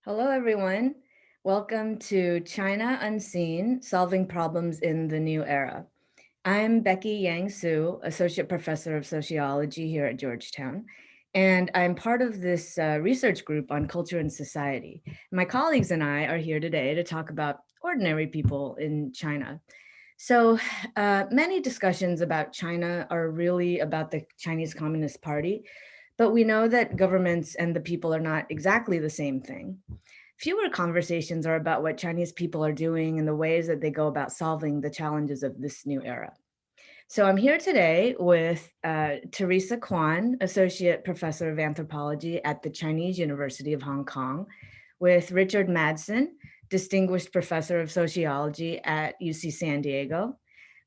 Hello, everyone. Welcome to China Unseen, Solving Problems in the New Era. I'm Becky Yang Su, Associate Professor of Sociology here at Georgetown, and I'm part of this research group on culture and society. My colleagues and I are here today to talk about ordinary people in China. So many discussions about China are really about the Chinese Communist Party, but we know that governments and the people are not exactly the same thing. Fewer conversations are about what Chinese people are doing and the ways that they go about solving the challenges of this new era. So I'm here today with Teresa Kwan, Associate Professor of Anthropology at the Chinese University of Hong Kong, with Richard Madsen, Distinguished Professor of Sociology at UC San Diego,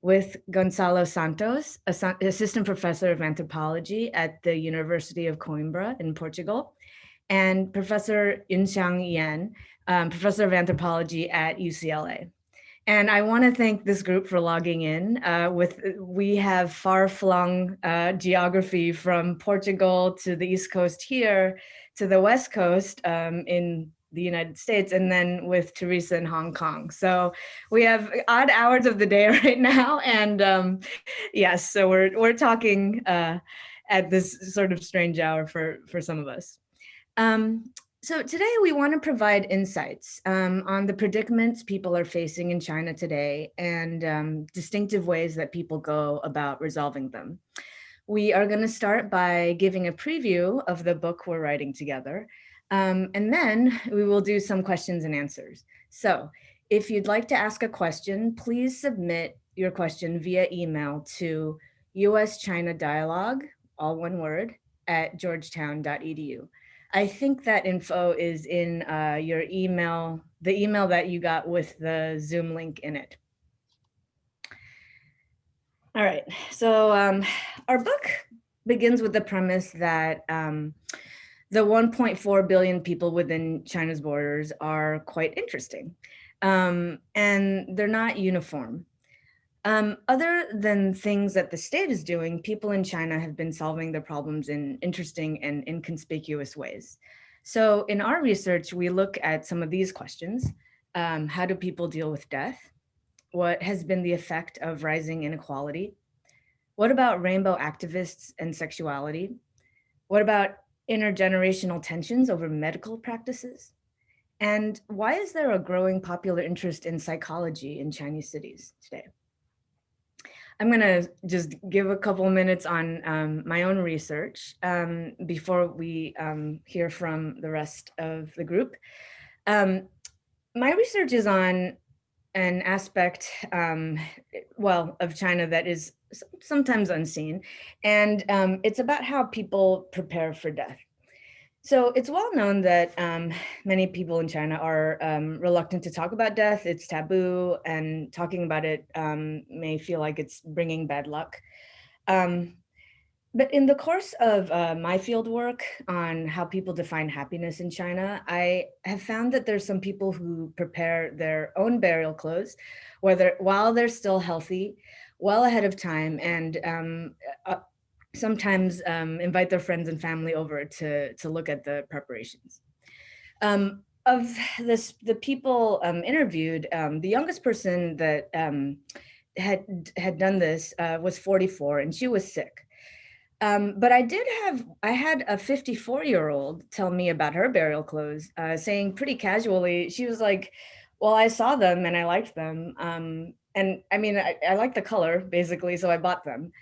with Gonzalo Santos, Assistant Professor of Anthropology at the University of Coimbra in Portugal, and Professor Yunxiang Yan, Professor of Anthropology at UCLA. And I want to thank this group for logging in. We have far-flung geography from Portugal to the East Coast here to the West Coast in the United States, and then with Teresa in Hong Kong. So we have odd hours of the day right now, and yes, so we're talking at this sort of strange hour for some of us. So today we want to provide insights on the predicaments people are facing in China today and distinctive ways that people go about resolving them. We are going to start by giving a preview of the book we're writing together, and then we will do some questions and answers. So if you'd like to ask a question, please submit your question via email to US-China Dialogue, all one word, at georgetown.edu. I think that info is in your email, the email that you got with the Zoom link in it. All right, so our book begins with the premise that the 1.4 billion people within China's borders are quite interesting, and they're not uniform. Other than things that the state is doing, people in China have been solving their problems in interesting and inconspicuous ways. So in our research, we look at some of these questions. How do people deal with death? What has been the effect of rising inequality? What about rainbow activists and sexuality? What about intergenerational tensions over medical practices? And why is there a growing popular interest in psychology in Chinese cities today? I'm going to just give a couple minutes on my own research before we hear from the rest of the group. My research is on an aspect, of China that is sometimes unseen, and it's about how people prepare for death. So it's well known that many people in China are reluctant to talk about death. It's taboo, and talking about it may feel like it's bringing bad luck. But in the course of my field work on how people define happiness in China, I have found that there's some people who prepare their own burial clothes, while they're still healthy, well ahead of time, and sometimes invite their friends and family over to look at the preparations. Of the people interviewed, the youngest person that had done this was 44, and she was sick. But I had a 54-year-old tell me about her burial clothes, saying pretty casually, she was like, well, I saw them and I liked them. And I mean, I like the color basically, so I bought them.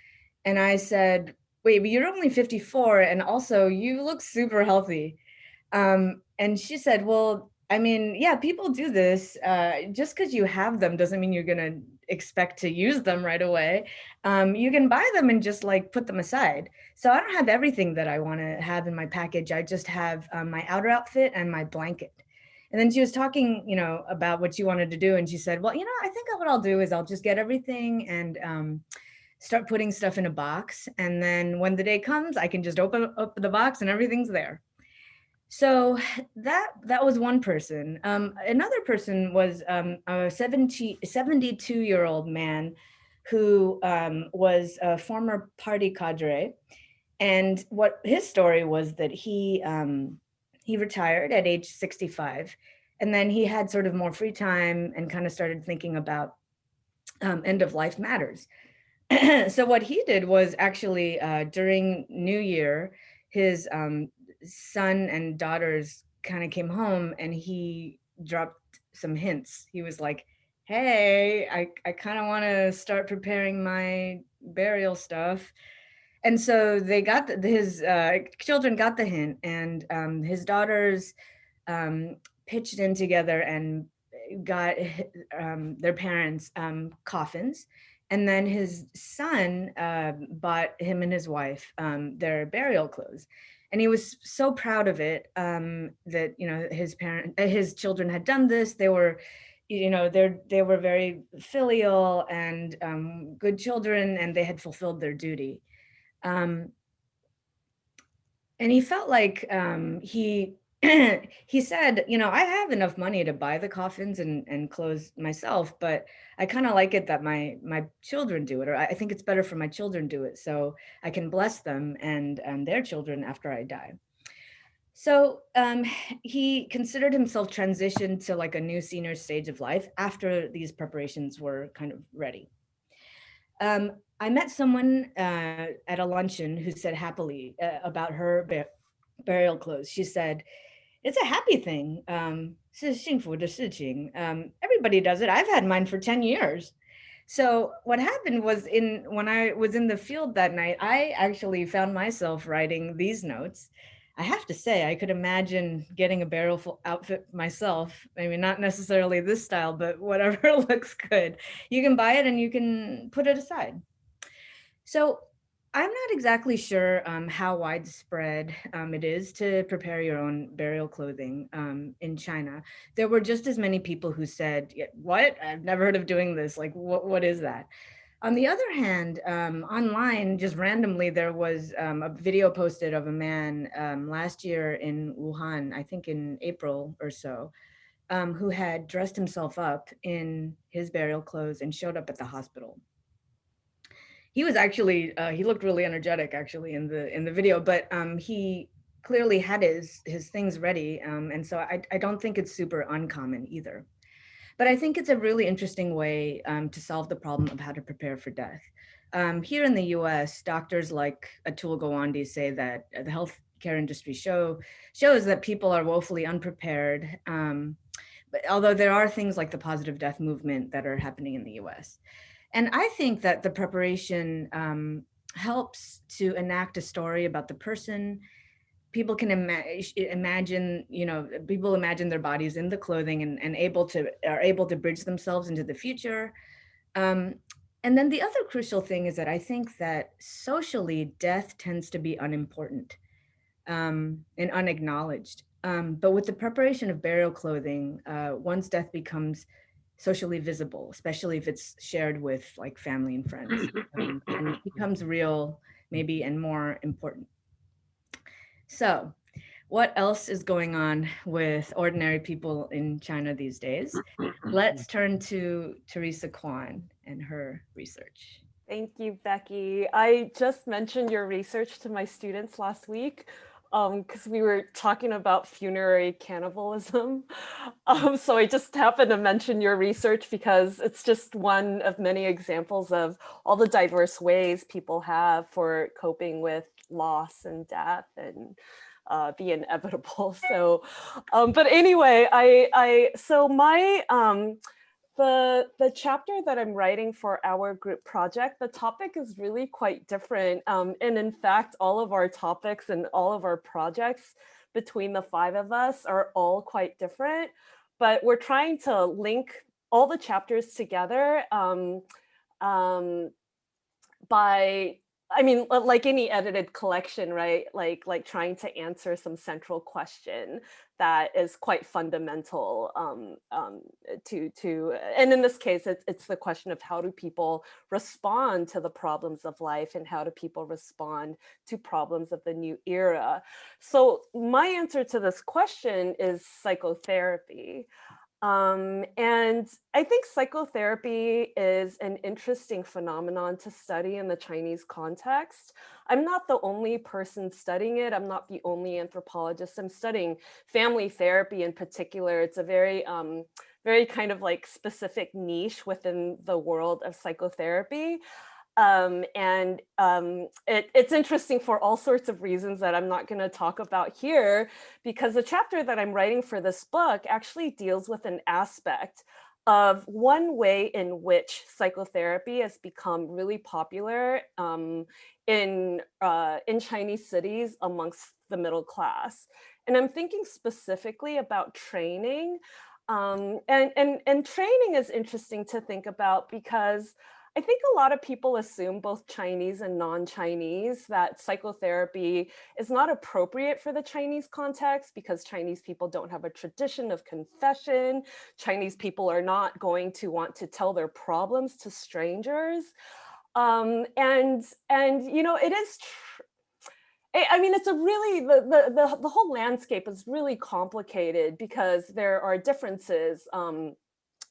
And I said, wait, but you're only 54 and also you look super healthy. And she said, well, I mean, yeah, people do this. Just because you have them doesn't mean you're gonna expect to use them right away. You can buy them and just like put them aside. So I don't have everything that I wanna have in my package. I just have my outer outfit and my blanket. And then she was talking, about what she wanted to do. And she said, well, I think what I'll do is I'll just get everything and start putting stuff in a box. And then when the day comes, I can just open up the box and everything's there. So that was one person. Another person was a 72-year-old man who was a former party cadre. And what his story was that he he retired at age 65. And then he had sort of more free time and kind of started thinking about end of life matters. So what he did was actually during New Year, his son and daughters kind of came home and he dropped some hints. He was like, hey, I kind of want to start preparing my burial stuff. And so they got his children got the hint, and his daughters pitched in together and got their parents coffins. And then his son bought him and his wife their burial clothes. And he was so proud of it that, you know, his children had done this. They were, you know, they were very filial and good children, and they had fulfilled their duty. Um, and he felt like he he said, you know, I have enough money to buy the coffins and clothes myself, but I kind of like it that my children do it, or I think it's better for my children do it, so I can bless them and their children after I die. So he considered himself transitioned to like a new senior stage of life after these preparations were kind of ready. I met someone at a luncheon who said happily about her burial clothes. She said, it's a happy thing. 是幸福的事情. Everybody does it. I've had mine for 10 years. So what happened was when I was in the field that night, I actually found myself writing these notes. I have to say, I could imagine getting a burial outfit myself. I mean, not necessarily this style, but whatever looks good. You can buy it and you can put it aside. So I'm not exactly sure how widespread it is to prepare your own burial clothing in China. There were just as many people who said, "Yeah, what? I've never heard of doing this. Like, what is that?" On the other hand, online, just randomly, there was a video posted of a man last year in Wuhan, I think in April or so, who had dressed himself up in his burial clothes and showed up at the hospital. He was actually he looked really energetic actually in the video, but he clearly had his things ready, and so I don't think it's super uncommon either. But I think it's a really interesting way to solve the problem of how to prepare for death. Here in the US, doctors like Atul Gawande say that the healthcare industry shows that people are woefully unprepared. But although there are things like the positive death movement that are happening in the US. And I think that the preparation helps to enact a story about the person. People can imagine, you know, people imagine their bodies in the clothing and are able to bridge themselves into the future. Um, and then the other crucial thing is that I think that socially, death tends to be unimportant and unacknowledged. But with the preparation of burial clothing, one's death becomes socially visible, especially if it's shared with like family and friends, and it becomes real, maybe, and more important. So, what else is going on with ordinary people in China these days? Let's turn to Teresa Kwan and her research. Thank you, Becky. I just mentioned your research to my students last week because we were talking about funerary cannibalism. So I just happened to mention your research because it's just one of many examples of all the diverse ways people have for coping with loss and death and the inevitable. So, but anyway, so my the chapter that I'm writing for our group project, the topic is really quite different. And in fact, all of our topics and all of our projects between the five of us are all quite different. But we're trying to link all the chapters together by, I mean, like any edited collection, right? Like trying to answer some central question that is quite fundamental to, and in this case, it's the question of how do people respond to the problems of life and how do people respond to problems of the new era? So my answer to this question is psychotherapy. And I think psychotherapy is an interesting phenomenon to study in the Chinese context. I'm not the only person studying it. I'm not the only anthropologist. I'm studying family therapy in particular. It's a very kind of like specific niche within the world of psychotherapy. It's interesting for all sorts of reasons that I'm not going to talk about here, because the chapter that I'm writing for this book actually deals with an aspect of one way in which psychotherapy has become really popular in Chinese cities amongst the middle class. And I'm thinking specifically about training. And training is interesting to think about because I think a lot of people assume, both Chinese and non-Chinese, that psychotherapy is not appropriate for the Chinese context because Chinese people don't have a tradition of confession. Chinese people are not going to want to tell their problems to strangers. And you know, it is I mean, it's a really the whole landscape is really complicated because there are differences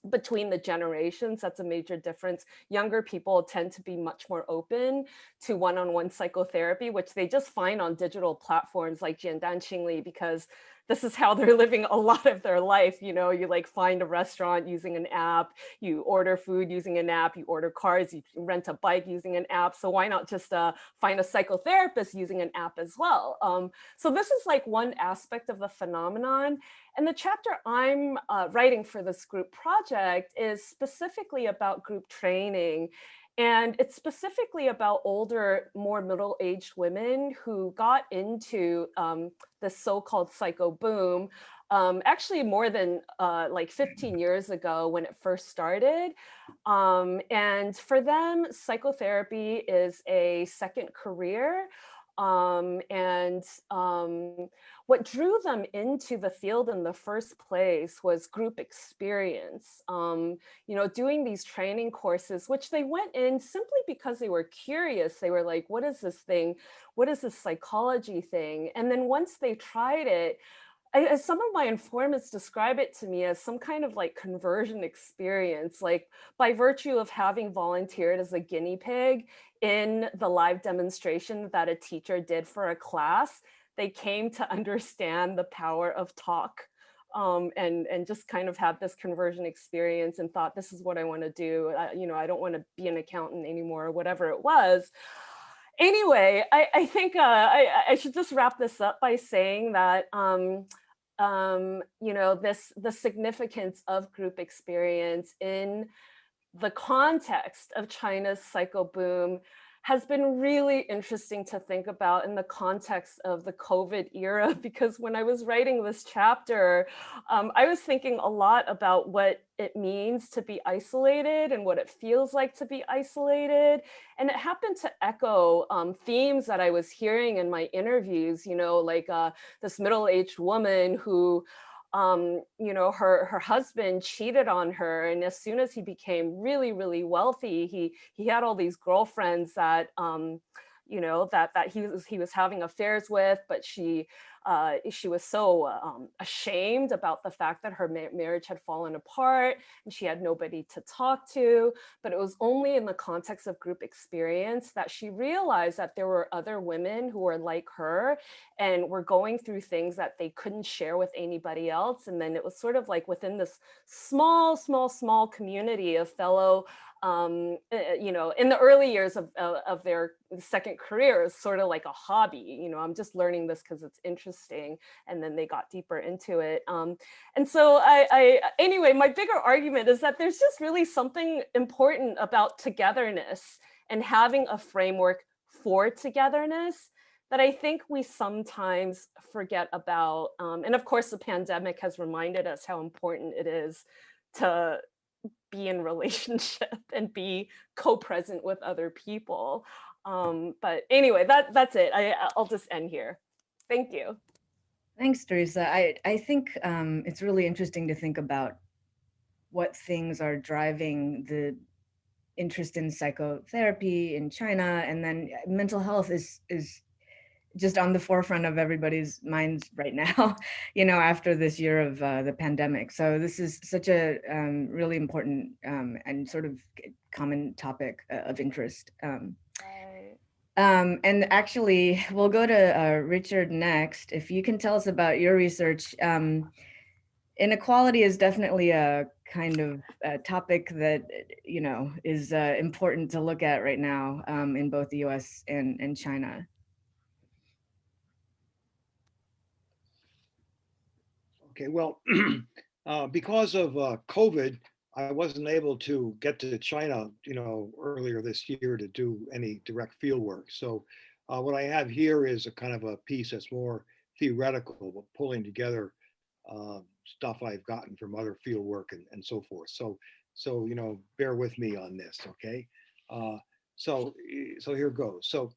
between the generations. That's a major difference. Younger people tend to be much more open to one-on-one psychotherapy, which they just find on digital platforms like Jiandan Qingli, because this is how they're living a lot of their life. You know, you like find a restaurant using an app, you order food using an app, you order cars, you rent a bike using an app. So why not just find a psychotherapist using an app as well? So this is like one aspect of the phenomenon. And the chapter I'm writing for this group project is specifically about group training. And it's specifically about older, more middle-aged women who got into the so-called psycho boom, actually more than like 15 years ago when it first started. And for them, psychotherapy is a second career. And what drew them into the field in the first place was group experience. You know, doing these training courses, which they went in simply because they were curious. They were like, what is this thing? What is this psychology thing? And then once they tried it, as some of my informants describe it to me as some kind of like conversion experience, like by virtue of having volunteered as a guinea pig in the live demonstration that a teacher did for a class, they came to understand the power of talk, and just kind of had this conversion experience and thought, this is what I want to do. You know, I don't want to be an accountant anymore, or whatever it was. Anyway, I think I should just wrap this up by saying that you know, the significance of group experience in the context of China's psycho boom has been really interesting to think about in the context of the COVID era, because when I was writing this chapter, I was thinking a lot about what it means to be isolated and what it feels like to be isolated. And it happened to echo themes that I was hearing in my interviews, you know, like this middle-aged woman who you know, her husband cheated on her, and as soon as he became really, really wealthy, he had all these girlfriends that you know, that he was having affairs with, but she was so ashamed about the fact that her marriage had fallen apart and she had nobody to talk to. But it was only in the context of group experience that she realized that there were other women who were like her and were going through things that they couldn't share with anybody else. And then it was sort of like within this small community of fellow you know, in the early years of their second career, is sort of like a hobby. You know, I'm just learning this because it's interesting. And then they got deeper into it. And so anyway, my bigger argument is that there's just really something important about togetherness and having a framework for togetherness that I think we sometimes forget about. And of course, the pandemic has reminded us how important it is to be in relationship and be co-present with other people. But anyway, that's it. I'll just end here. Thank you. Thanks, Teresa. I think it's really interesting to think about what things are driving the interest in psychotherapy in China, and then mental health is just on the forefront of everybody's minds right now, after this year of the pandemic. So this is such a really important and sort of common topic of interest. Right. And actually, we'll go to Richard next. If you can tell us about your research. Inequality is definitely a kind of a topic that is important to look at right now in both the U.S. and China. Okay, well, because of COVID, I wasn't able to get to China, earlier this year to do any direct field work. So what I have here is a kind of a piece that's more theoretical, but pulling together stuff I've gotten from other field work and so forth. So bear with me on this, okay? Uh, so here goes. So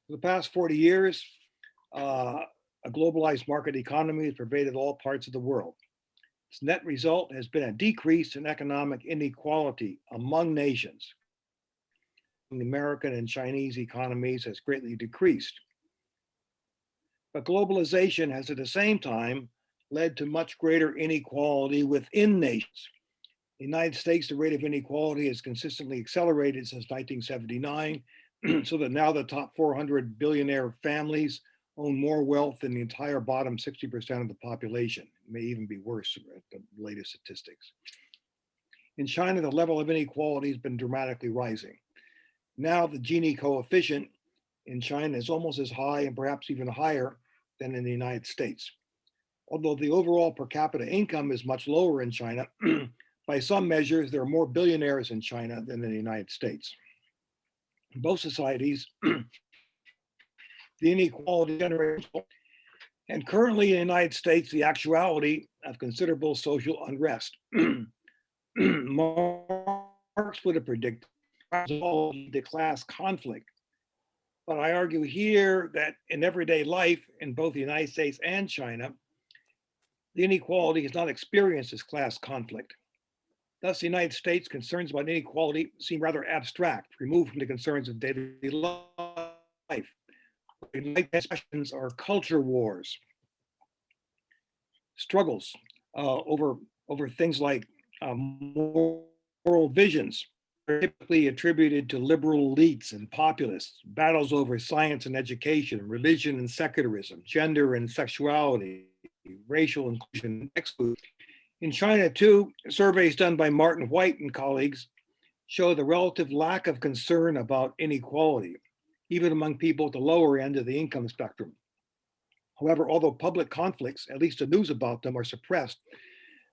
for the past 40 years, a globalized market economy has pervaded all parts of the world. Its net result has been a decrease in economic inequality among nations. The American and Chinese economies has greatly decreased. But globalization has at the same time led to much greater inequality within nations. In the United States, the rate of inequality has consistently accelerated since 1979, so that now the top 400 billionaire families own more wealth than the entire bottom 60% of the population. It may even be worse at the latest statistics. In China, the level of inequality has been dramatically rising. Now the Gini coefficient in China is almost as high and perhaps even higher than in the United States. Although the overall per capita income is much lower in China, by some measures, there are more billionaires in China than in the United States. In both societies, the inequality generates, and currently in the United States, the actuality of considerable social unrest. Marx would have predicted the class conflict. But I argue here that in everyday life, in both the United States and China, the inequality is not experienced as class conflict. Thus, the United States' concerns about inequality seem rather abstract, removed from the concerns of daily life. Questions are culture wars, struggles over things like moral visions, are typically attributed to liberal elites and populists, battles over science and education, religion and secularism, gender and sexuality, racial inclusion and exclusion. In China, too, surveys done by Martin White and colleagues show the relative lack of concern about inequality, even among people at the lower end of the income spectrum. However, although public conflicts, at least the news about them, are suppressed,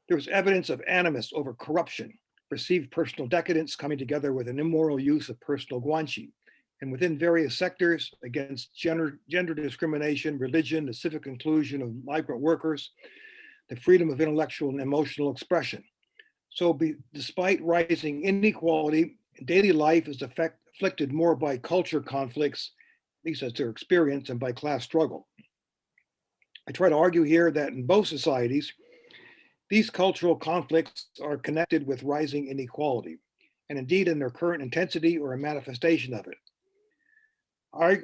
there is evidence of animus over corruption, perceived personal decadence coming together with an immoral use of personal guanxi, and within various sectors against gender discrimination, religion, the civic inclusion of migrant workers, the freedom of intellectual and emotional expression. So despite rising inequality, daily life is afflicted more by culture conflicts, at least as they're experienced, and by class struggle. I try to argue here that in both societies, these cultural conflicts are connected with rising inequality, and indeed in their current intensity or a manifestation of it. I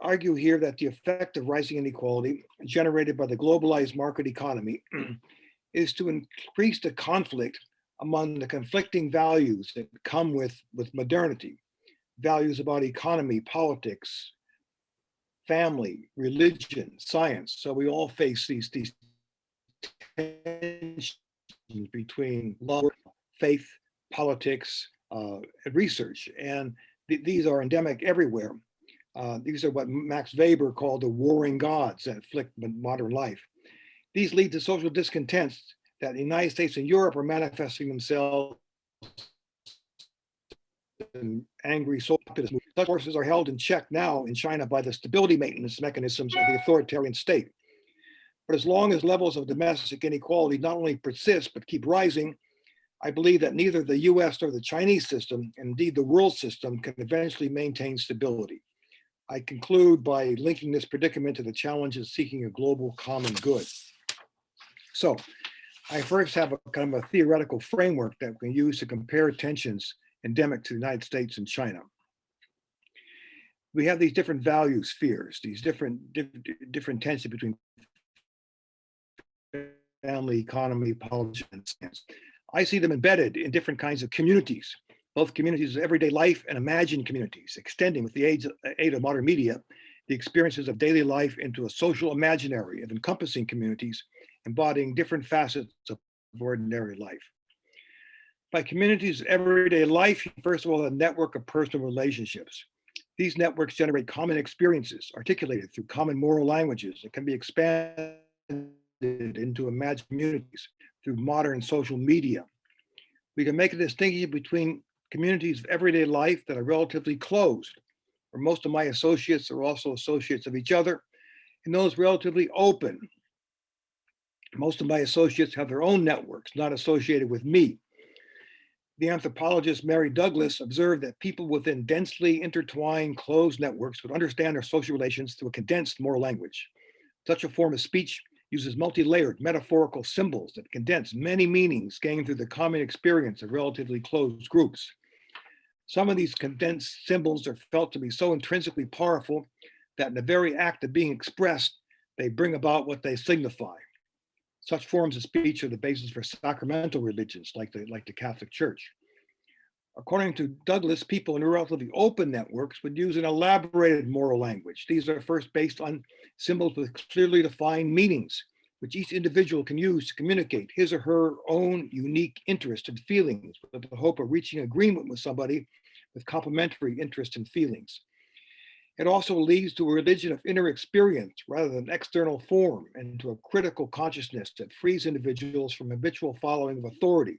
argue here that the effect of rising inequality generated by the globalized market economy is to increase the conflict among the conflicting values that come with modernity, values about economy, politics, family, religion, science. So we all face these tensions between love, faith, politics, and research. And these are endemic everywhere. These are what Max Weber called the warring gods that afflict modern life. These lead to social discontents that the United States and Europe are manifesting themselves in angry social populist movements. Such forces are held in check now in China by the stability maintenance mechanisms of the authoritarian state. But as long as levels of domestic inequality not only persist, but keep rising, I believe that neither the US nor the Chinese system, and indeed the world system, can eventually maintain stability. I conclude by linking this predicament to the challenge of seeking a global common good. So I first have a kind of a theoretical framework that we can use to compare tensions endemic to the United States and China. we have these different value spheres, these different tensions between family, economy, politics, and science. I see them embedded in different kinds of communities, both communities of everyday life and imagined communities, extending with the aid of modern media, the experiences of daily life into a social imaginary of encompassing communities, embodying different facets of ordinary life. By communities of everyday life, first of all, a network of personal relationships. These networks generate common experiences articulated through common moral languages that can be expanded into imagined communities through modern social media. We can make a distinction between communities of everyday life that are relatively closed, where most of my associates are also associates of each other, and those relatively open. Most of my associates have their own networks, not associated with me. The anthropologist Mary Douglas observed that people within densely intertwined closed networks would understand their social relations through a condensed moral language. Such a form of speech uses multi-layered metaphorical symbols that condense many meanings gained through the common experience of relatively closed groups. Some of these condensed symbols are felt to be so intrinsically powerful that in the very act of being expressed, they bring about what they signify. Such forms of speech are the basis for sacramental religions like the Catholic Church. According to Douglas, people in relatively open networks would use an elaborated moral language. These are first based on symbols with clearly defined meanings, which each individual can use to communicate his or her own unique interest and feelings with the hope of reaching agreement with somebody with complementary interest and feelings. It also leads to a religion of inner experience rather than external form, and to a critical consciousness that frees individuals from habitual following of authority,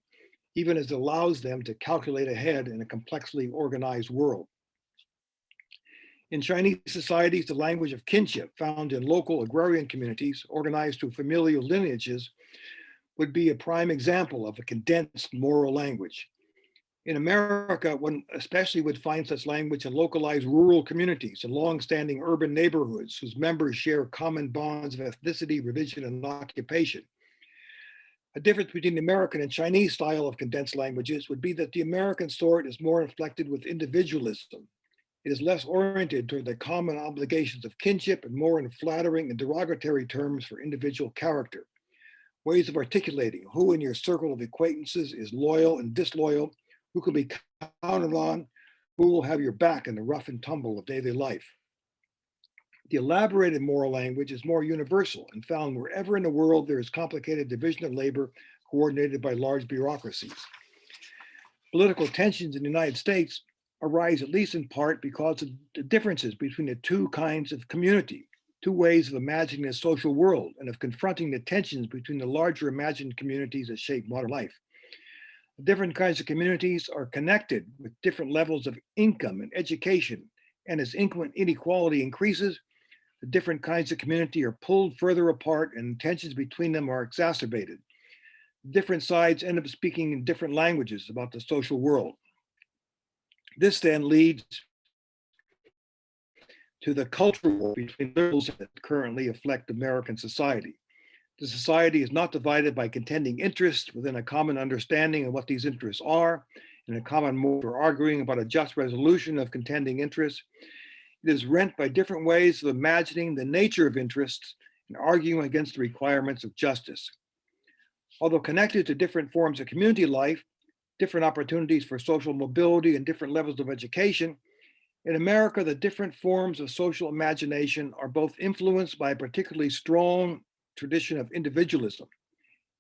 even as it allows them to calculate ahead in a complexly organized world. In Chinese societies, the language of kinship found in local agrarian communities organized through familial lineages would be a prime example of a condensed moral language. In America, one especially would find such language in localized rural communities and long-standing urban neighborhoods whose members share common bonds of ethnicity, religion, and occupation. A difference between the American and Chinese style of condensed languages would be that the American sort is more inflected with individualism. It is less oriented toward the common obligations of kinship and more in flattering and derogatory terms for individual character. Ways of articulating who in your circle of acquaintances is loyal and disloyal, who can be counted on, who will have your back in the rough and tumble of daily life. The elaborated moral language is more universal and found wherever in the world there is complicated division of labor coordinated by large bureaucracies. Political tensions in the United States arise at least in part because of the differences between the two kinds of community, two ways of imagining a social world and of confronting the tensions between the larger imagined communities that shape modern life. Different kinds of communities are connected with different levels of income and education, and as income inequality increases, the different kinds of community are pulled further apart and tensions between them are exacerbated. Different sides end up speaking in different languages about the social world. This then leads to the cultural war between liberals that currently afflict American society. The society is not divided by contending interests within a common understanding of what these interests are, and a common mode for arguing about a just resolution of contending interests. It is rent by different ways of imagining the nature of interests and arguing against the requirements of justice. Although connected to different forms of community life, different opportunities for social mobility, and different levels of education, in America, the different forms of social imagination are both influenced by a particularly strong tradition of individualism.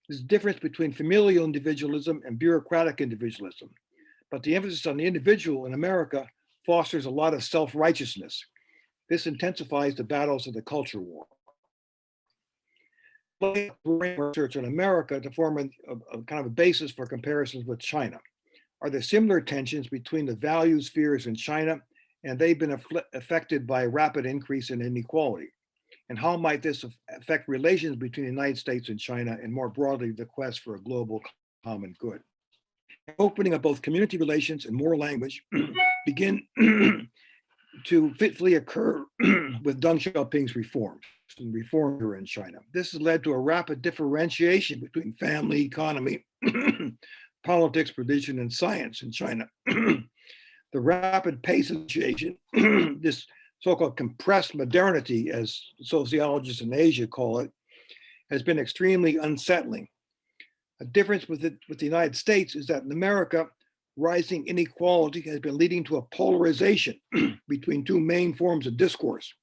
There's a difference between familial individualism and bureaucratic individualism, but the emphasis on the individual in America fosters a lot of self-righteousness. This intensifies the battles of the culture war. Research in America to form a kind of a basis for comparisons with China. Are there similar tensions between the value spheres in China, and they've been affected by a rapid increase in inequality? And how might this affect relations between the United States and China, and more broadly, the quest for a global common good? Opening of both community relations and moral language begin to fitfully occur with Deng Xiaoping's reforms and reform in China. This has led to a rapid differentiation between family, economy, politics, religion, and science in China. The rapid pace of change, this so-called compressed modernity, as sociologists in Asia call it, has been extremely unsettling. A difference with the United States is that in America, rising inequality has been leading to a polarization between two main forms of discourse.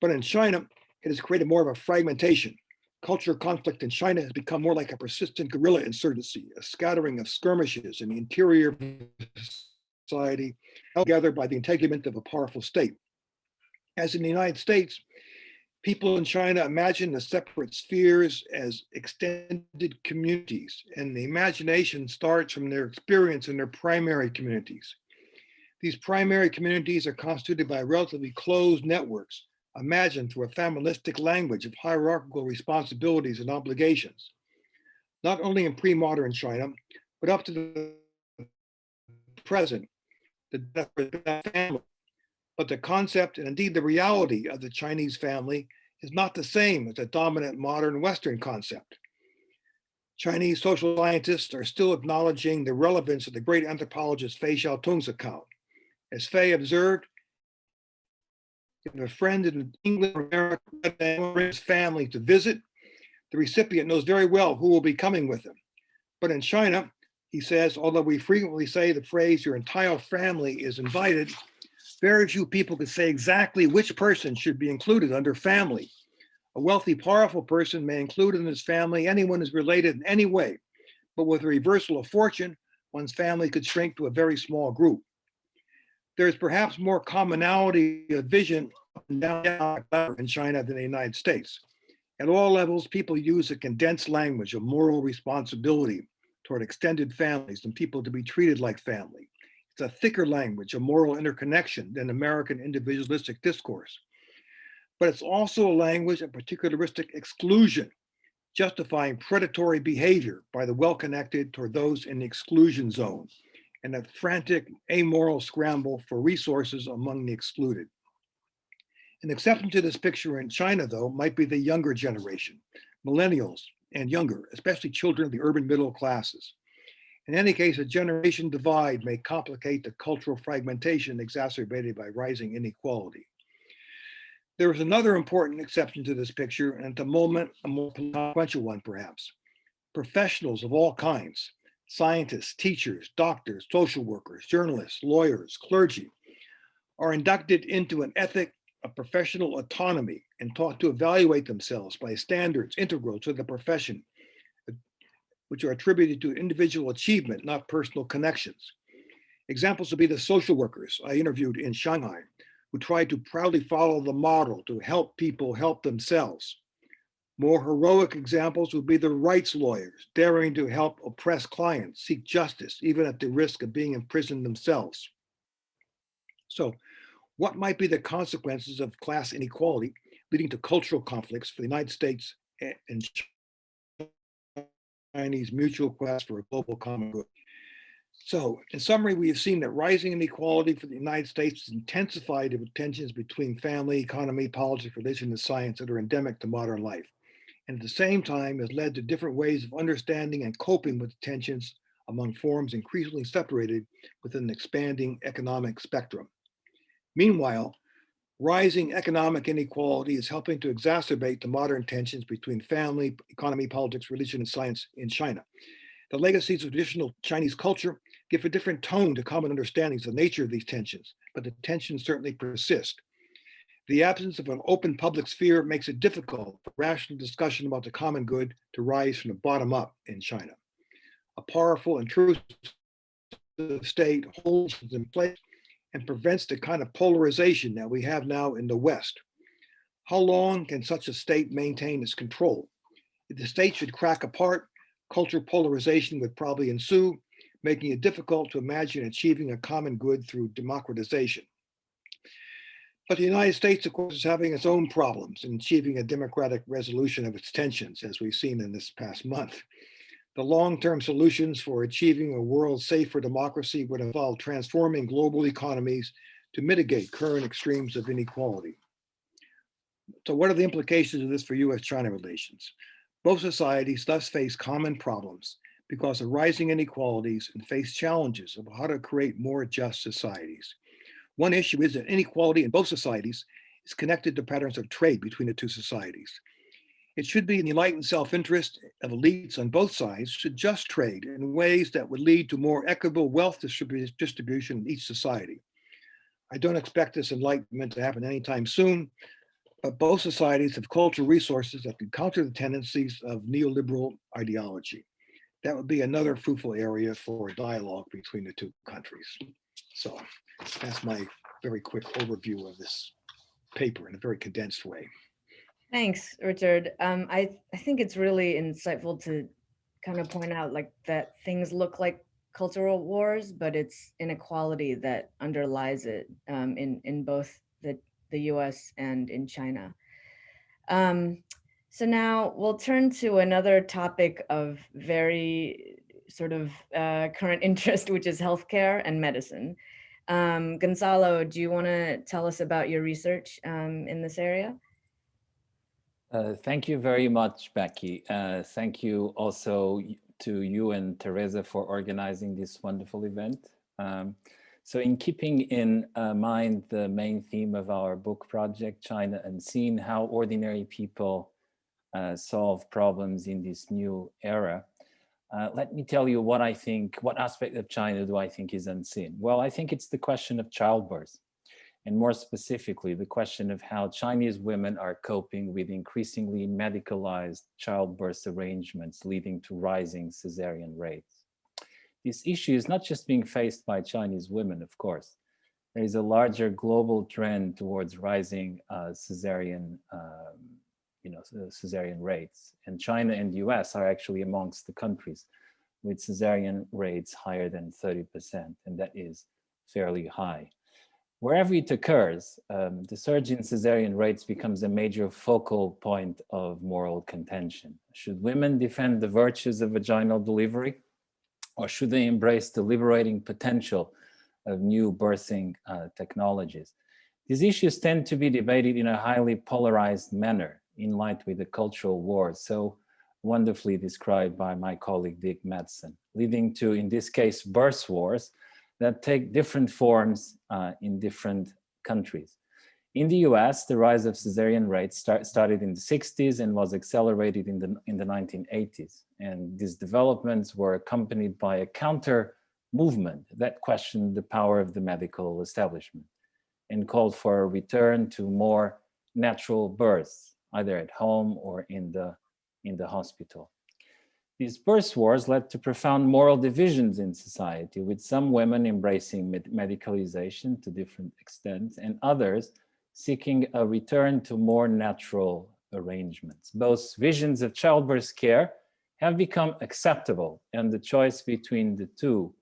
But in China, it has created more of a fragmentation. Cultural conflict in China has become more like a persistent guerrilla insurgency, a scattering of skirmishes in the interior of society, held together by the integument of a powerful state. As in the United States, people in China imagine the separate spheres as extended communities, and the imagination starts from their experience in their primary communities. These primary communities are constituted by relatively closed networks, imagined through a familistic language of hierarchical responsibilities and obligations. Not only in pre-modern China, but up to the present, the family. But the concept and indeed the reality of the Chinese family is not the same as the dominant modern Western concept. Chinese social scientists are still acknowledging the relevance of the great anthropologist Fei Xiaotong's account. As Fei observed, if a friend in England or America brings family to visit, the recipient knows very well who will be coming with them. But in China, he says, although we frequently say the phrase, your entire family is invited, very few people could say exactly which person should be included under family. A wealthy, powerful person may include in his family anyone who's related in any way, but with a reversal of fortune, one's family could shrink to a very small group. There is perhaps more commonality of vision in China than the United States. At all levels, people use a condensed language of moral responsibility toward extended families and people to be treated like family. It's a thicker language of moral interconnection than American individualistic discourse. But it's also a language of particularistic exclusion, justifying predatory behavior by the well-connected toward those in the exclusion zone, and a frantic, amoral scramble for resources among the excluded. An exception to this picture in China, though, might be the younger generation, millennials and younger, especially children of the urban middle classes. In any case, a generation divide may complicate the cultural fragmentation exacerbated by rising inequality. There is another important exception to this picture, and at the moment, a more consequential one perhaps. Professionals of all kinds, scientists, teachers, doctors, social workers, journalists, lawyers, clergy, are inducted into an ethic of professional autonomy and taught to evaluate themselves by standards integral to the profession, which are attributed to individual achievement, not personal connections. Examples would be the social workers I interviewed in Shanghai, who tried to proudly follow the model to help people help themselves. More heroic examples would be the rights lawyers, daring to help oppressed clients seek justice, even at the risk of being imprisoned themselves. So, what might be the consequences of class inequality leading to cultural conflicts for the United States and Chinese mutual quest for a global common good? So, in summary, we have seen that rising inequality for the United States has intensified the tensions between family, economy, politics, religion, and science that are endemic to modern life. And at the same time has led to different ways of understanding and coping with the tensions among forms increasingly separated within an expanding economic spectrum. Meanwhile, rising economic inequality is helping to exacerbate the modern tensions between family, economy, politics, religion, and science in China. The legacies of traditional Chinese culture give a different tone to common understandings of the nature of these tensions, but the tensions certainly persist. The absence of an open public sphere makes it difficult for rational discussion about the common good to rise from the bottom up in China. A powerful, intrusive state holds in place and prevents the kind of polarization that we have now in the West. How long can such a state maintain its control? If the state should crack apart, cultural polarization would probably ensue, making it difficult to imagine achieving a common good through democratization. But the United States, of course, is having its own problems in achieving a democratic resolution of its tensions, as we've seen in this past month. The long-term solutions for achieving a world safe for democracy would involve transforming global economies to mitigate current extremes of inequality. So what are the implications of this for US-China relations? Both societies thus face common problems because of rising inequalities and face challenges of how to create more just societies. One issue is that inequality in both societies is connected to patterns of trade between the two societies. It should be in the enlightened self-interest of elites on both sides to just trade in ways that would lead to more equitable wealth distribution in each society. I don't expect this enlightenment to happen anytime soon, but both societies have cultural resources that can counter the tendencies of neoliberal ideology. That would be another fruitful area for dialogue between the two countries. So that's my very quick overview of this paper in a very condensed way. Thanks, Richard. I think it's really insightful to kind of point out like that things look like cultural wars, but it's inequality that underlies it in both the U.S. and in China. So now we'll turn to another topic of very sort of current interest, which is healthcare and medicine. Gonzalo, do you want to tell us about your research in this area? Thank you very much, Becky. Thank you also to you and Teresa for organizing this wonderful event. So in keeping in mind the main theme of our book project, China Unseen, how ordinary people solve problems in this new era, let me tell you what I think, what aspect of China do I think is unseen? Well, I think it's the question of childbirth. And more specifically, the question of how Chinese women are coping with increasingly medicalized childbirth arrangements leading to rising cesarean rates. This issue is not just being faced by Chinese women, of course. There is a larger global trend towards rising cesarean rates. And China and the US are actually amongst the countries with cesarean rates higher than 30%, and that is fairly high. Wherever it occurs, the surge in cesarean rates becomes a major focal point of moral contention. Should women defend the virtues of vaginal delivery, or should they embrace the liberating potential of new birthing technologies? These issues tend to be debated in a highly polarized manner in line with the cultural wars so wonderfully described by my colleague Dick Madsen, leading to, in this case, birth wars that take different forms in different countries. In the US, the rise of cesarean rates started in the 60s and was accelerated in the 1980s. And these developments were accompanied by a counter movement that questioned the power of the medical establishment and called for a return to more natural births, either at home or in the hospital. These birth wars led to profound moral divisions in society, with some women embracing medicalization to different extents and others seeking a return to more natural arrangements. Both visions of childbirth care have become acceptable, and the choice between the two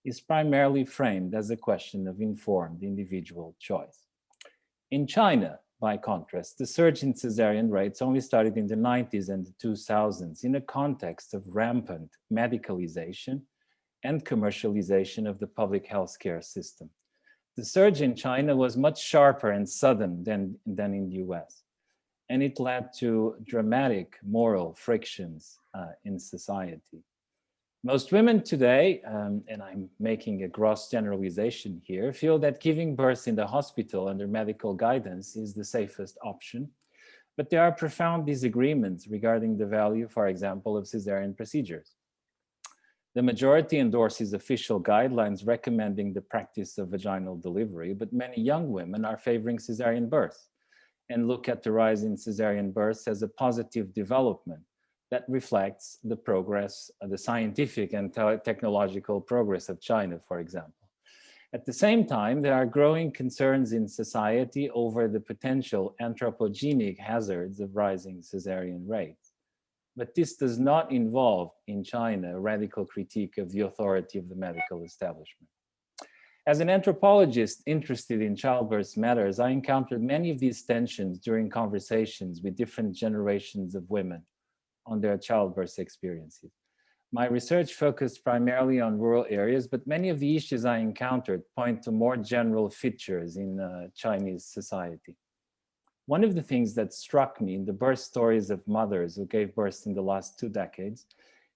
is primarily framed as a question of informed individual choice. In China, by contrast, the surge in cesarean rates only started in the 90s and the 2000s in a context of rampant medicalization and commercialization of the public healthcare system. The surge in China was much sharper and sudden than in the US, and it led to dramatic moral frictions in society. Most women today, and I'm making a gross generalization here, feel that giving birth in the hospital under medical guidance is the safest option. But there are profound disagreements regarding the value, for example, of cesarean procedures. The majority endorses official guidelines recommending the practice of vaginal delivery, but many young women are favoring cesarean birth and look at the rise in cesarean births as a positive development that reflects the progress, the scientific and technological progress of China, for example. At the same time, there are growing concerns in society over the potential anthropogenic hazards of rising cesarean rates. But this does not involve, in China, a radical critique of the authority of the medical establishment. As an anthropologist interested in childbirth matters, I encountered many of these tensions during conversations with different generations of women on their childbirth experiences. My research focused primarily on rural areas, but many of the issues I encountered point to more general features in Chinese society. One of the things that struck me in the birth stories of mothers who gave birth in the last 2 decades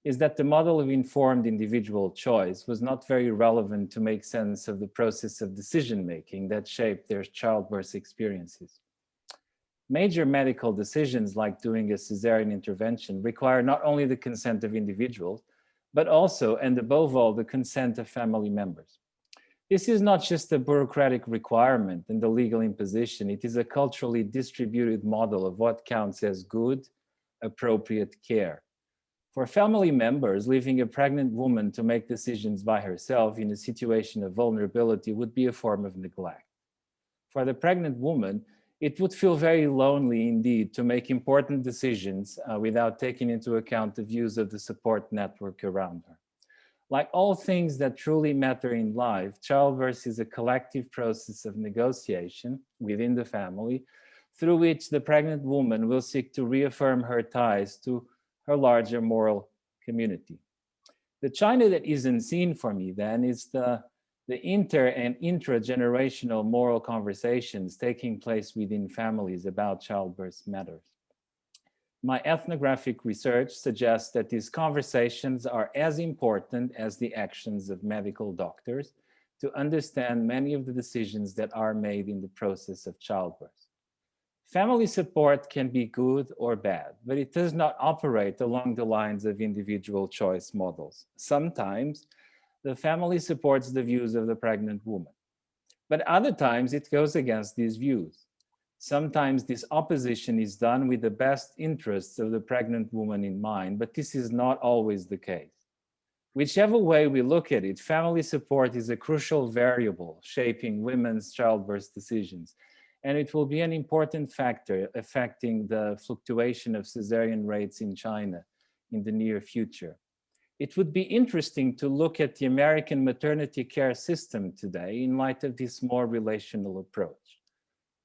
is that the model of informed individual choice was not very relevant to make sense of the process of decision-making that shaped their childbirth experiences. Major medical decisions like doing a cesarean intervention require not only the consent of individuals, but also, and above all, the consent of family members. This is not just a bureaucratic requirement and a legal imposition, it is a culturally distributed model of what counts as good, appropriate care. For family members, leaving a pregnant woman to make decisions by herself in a situation of vulnerability would be a form of neglect. For the pregnant woman, it would feel very lonely indeed to make important decisions without taking into account the views of the support network around her. Like all things that truly matter in life, childbirth is a collective process of negotiation within the family through which the pregnant woman will seek to reaffirm her ties to her larger moral community. The China that isn't seen for me then is the inter and intra-generational moral conversations taking place within families about childbirth matters. My ethnographic research suggests that these conversations are as important as the actions of medical doctors to understand many of the decisions that are made in the process of childbirth. Family support can be good or bad, but it does not operate along the lines of individual choice models. Sometimes the family supports the views of the pregnant woman, but other times it goes against these views. Sometimes this opposition is done with the best interests of the pregnant woman in mind, but this is not always the case. Whichever way we look at it, family support is a crucial variable shaping women's childbirth decisions, and it will be an important factor affecting the fluctuation of cesarean rates in China in the near future. It would be interesting to look at the American maternity care system today in light of this more relational approach,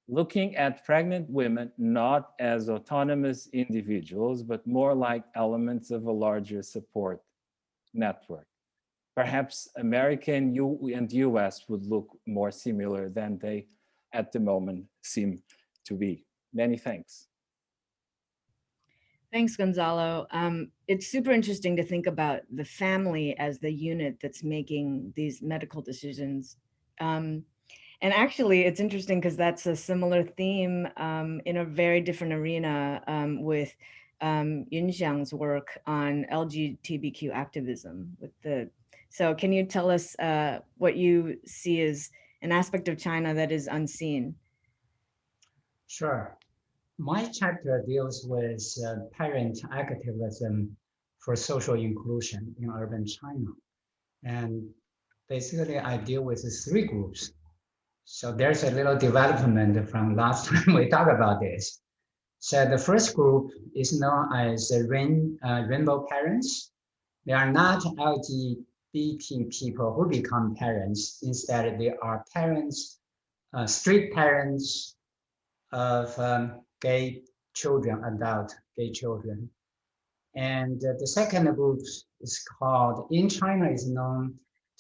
looking at pregnant women not as autonomous individuals, but more like elements of a larger support network. Perhaps America and US would look more similar than they at the moment seem to be. Many thanks. Thanks, Gonzalo. It's super interesting to think about the family as the unit that's making these medical decisions. And actually, it's interesting because that's a similar theme in a very different arena with Yunxiang's work on LGBTQ activism. So can you tell us what you see as an aspect of China that is unseen? Sure. My chapter deals with parent activism for social inclusion in urban China. And basically, I deal with 3 groups. So there's a little development from last time we talked about this. So the first group is known as rainbow parents. They are not LGBT people who become parents. Instead, they are parents, straight parents of gay children, adult gay children. And the second group is called, in China, is known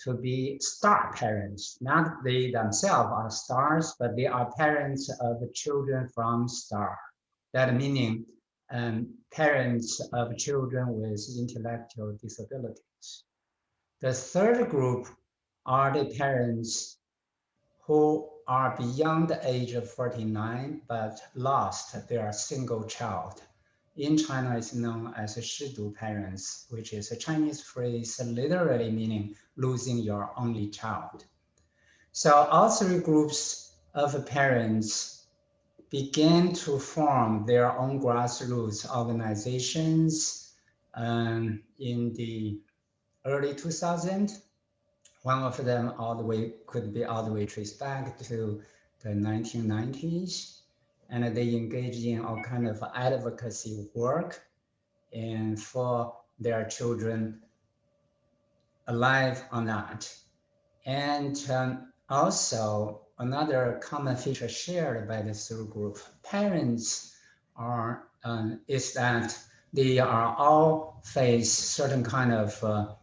to be star parents. Not they themselves are stars, but they are parents of children from star. That meaning parents of children with intellectual disabilities. The third group are the parents who are beyond the age of 49 but lost their single child. In China, it's known as shidu parents, which is a Chinese phrase literally meaning losing your only child. So all 3 groups of parents began to form their own grassroots organizations in the early 2000s. One of them could be all the way traced back to the 1990s. And they engage in all kind of advocacy work and for their children alive or not. And also another common feature shared by this group parents is that they are all face certain kind of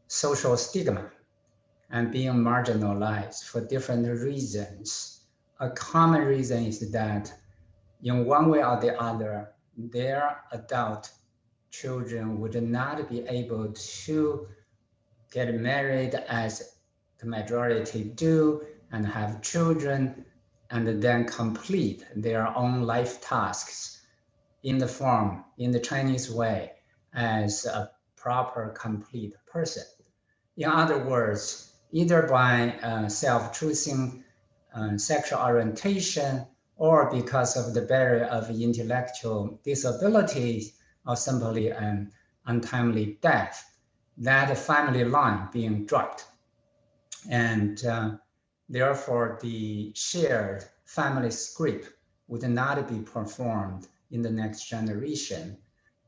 social stigma and being marginalized for different reasons. A common reason is that in one way or the other, their adult children would not be able to get married as the majority do and have children and then complete their own life tasks in the Chinese way as a proper complete person. In other words, either by self-choosing sexual orientation or because of the barrier of intellectual disabilities or simply an untimely death, that family line being dropped. And therefore, the shared family script would not be performed in the next generation.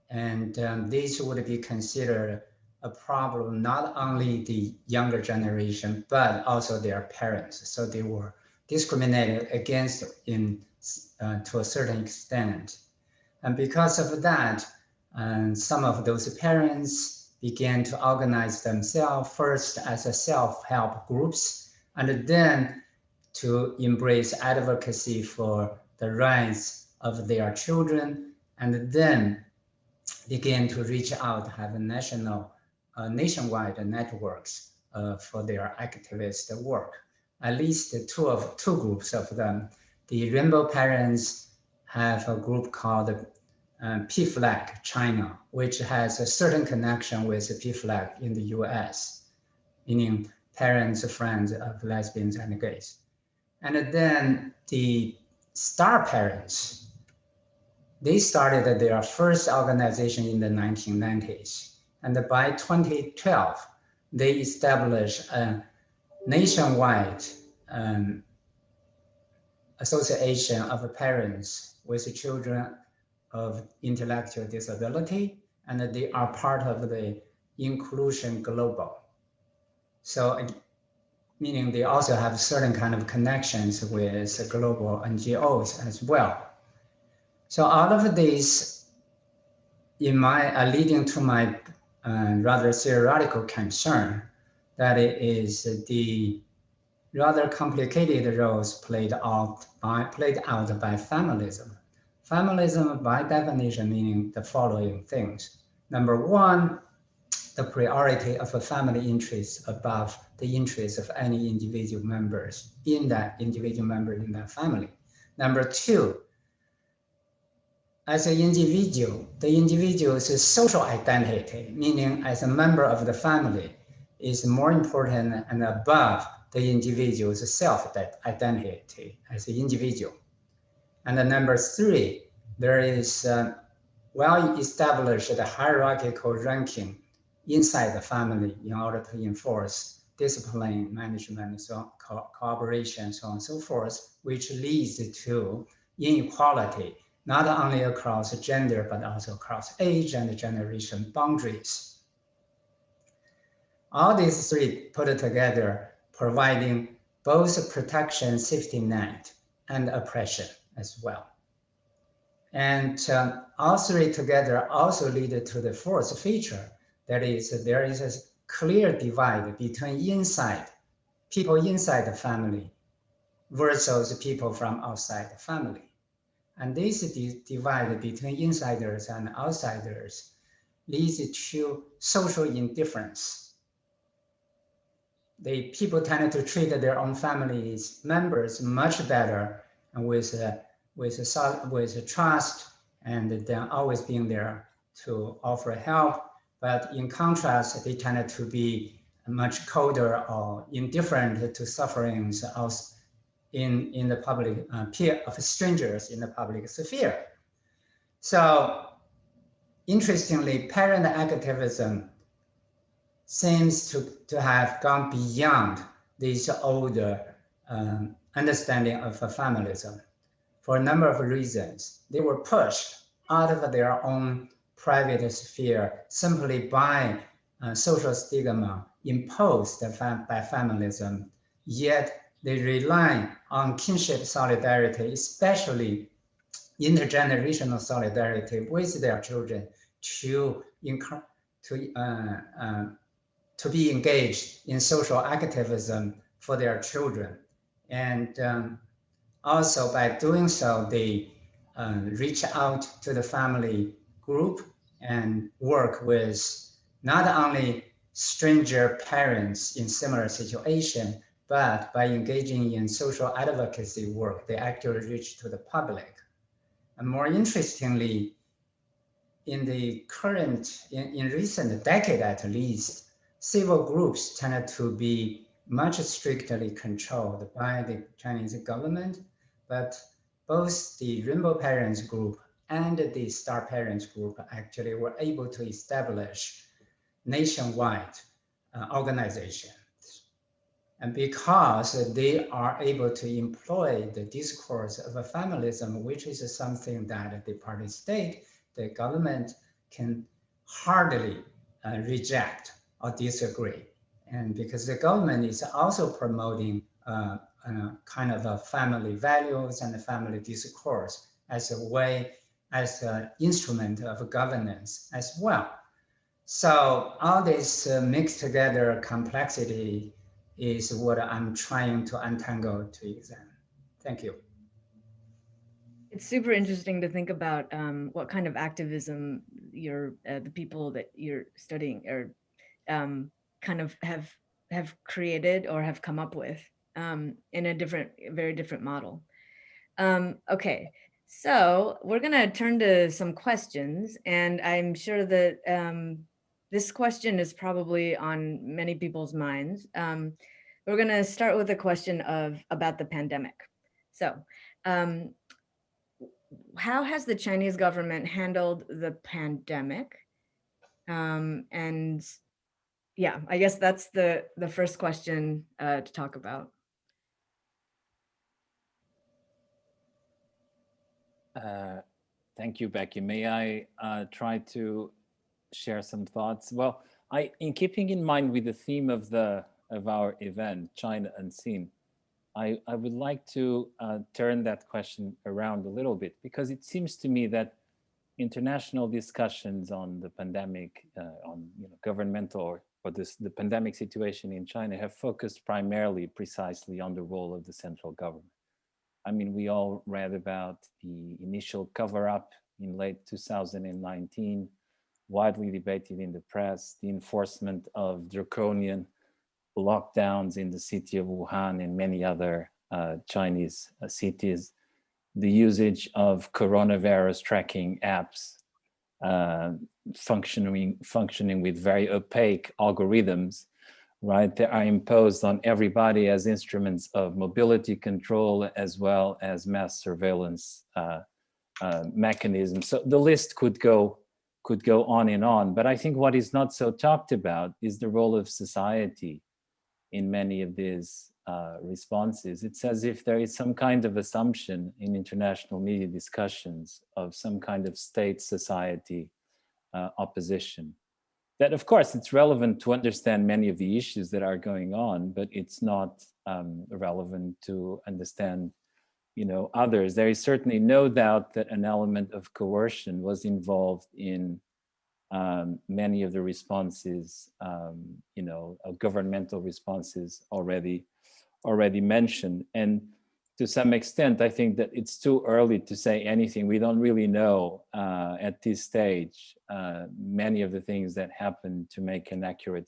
And this would be considered a problem, not only the younger generation, but also their parents. So they were discriminated against to a certain extent. And because of that, some of those parents began to organize themselves first as a self-help groups, and then to embrace advocacy for the rights of their children, and then begin to reach out, have a nationwide networks for their activist work. At least two groups of them. The Rainbow Parents have a group called PFLAG China, which has a certain connection with PFLAG in the US, meaning Parents, Friends of Lesbians and Gays. And then the Star Parents, they started their first organization in the 1990s. And by 2012, they established a nationwide association of parents with children of intellectual disability, and they are part of the Inclusion Global. So, meaning they also have certain kind of connections with global NGOs as well. So all of these, leading to my rather theoretical concern that it is the rather complicated roles played out by familism. Familism, by definition, meaning the following things. Number one, the priority of a family interest above the interests of any individual members in that family. Number two, as an individual, the individual's social identity, meaning as a member of the family, is more important and above the individual's self-identity as an individual. And then number three, there is well-established hierarchical ranking inside the family in order to enforce discipline, management, so cooperation, so on and so forth, which leads to inequality, not only across gender, but also across age and generation boundaries. All these three put together, providing both protection, safety net, and oppression as well. And all three together also lead to the fourth feature, that is, there is a clear divide between people inside the family versus people from outside the family. And this divide between insiders and outsiders leads to social indifference. The people tend to treat their own families members much better and with trust, and then always being there to offer help. But in contrast, they tend to be much colder or indifferent to sufferings in the public peer of strangers in the public sphere. So interestingly, parent activism seems to have gone beyond this older understanding of familism for a number of reasons. They were pushed out of their own private sphere simply by social stigma imposed by familism, yet they rely on kinship solidarity, especially intergenerational solidarity with their children to be engaged in social activism for their children. And also by doing so, they reach out to the family group and work with not only stranger parents in similar situation, but by engaging in social advocacy work, they actually reach to the public. And more interestingly, in recent decade at least, civil groups tended to be much strictly controlled by the Chinese government, but both the Rainbow Parents group and the Star Parents group actually were able to establish nationwide organizations. And because they are able to employ the discourse of a familism, which is something that the party state, the government can hardly reject or disagree. And because the government is also promoting kind of a family values and family discourse as a way, as an instrument of governance as well. So all this mixed together complexity is what I'm trying to untangle to examine. Thank you. It's super interesting to think about what kind of activism the people that you're studying or kind of have created or have come up with in a very different model. Okay, so we're gonna turn to some questions, and I'm sure that this question is probably on many people's minds. We're gonna start with a question about the pandemic. So, how has the Chinese government handled the pandemic? And yeah, I guess that's the first question to talk about. Thank you, Becky. May I try to share some thoughts? Well, in keeping in mind with the theme of our event, China Unseen, I would like to turn that question around a little bit, because it seems to me that international discussions on the pandemic, on governmental or the pandemic situation in China have focused precisely on the role of the central government. I mean, we all read about the initial cover-up in late 2019, widely debated in the press, the enforcement of draconian lockdowns in the city of Wuhan and many other Chinese cities, the usage of coronavirus tracking apps functioning with very opaque algorithms, right, that are imposed on everybody as instruments of mobility control as well as mass surveillance mechanisms. So the list could go on and on. But I think what is not so talked about is the role of society in many of these responses. It's as if there is some kind of assumption in international media discussions of some kind of state society opposition. That, of course, it's relevant to understand many of the issues that are going on, but it's not relevant to understand, others. There is certainly no doubt that an element of coercion was involved in many of the responses, governmental responses already mentioned. And to some extent, I think that it's too early to say anything. We don't really know at this stage many of the things that happen to make an accurate,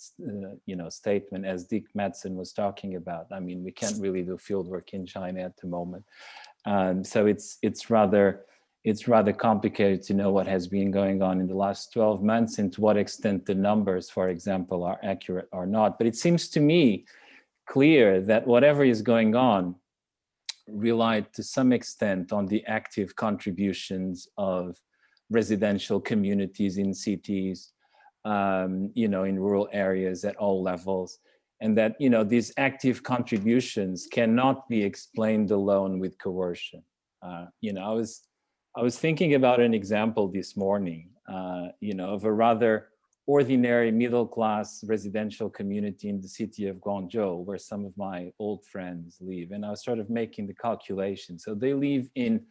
statement, as Dick Madsen was talking about. I mean, we can't really do fieldwork in China at the moment, so it's rather complicated to know what has been going on in the last 12 months and to what extent the numbers, for example, are accurate or not. But it seems to me clear that whatever is going on relied to some extent on the active contributions of residential communities in cities, in rural areas at all levels, and that these active contributions cannot be explained alone with coercion. I was thinking about an example this morning, of a rather ordinary middle-class residential community in the city of Guangzhou, where some of my old friends live. And I was sort of making the calculation. So they live in,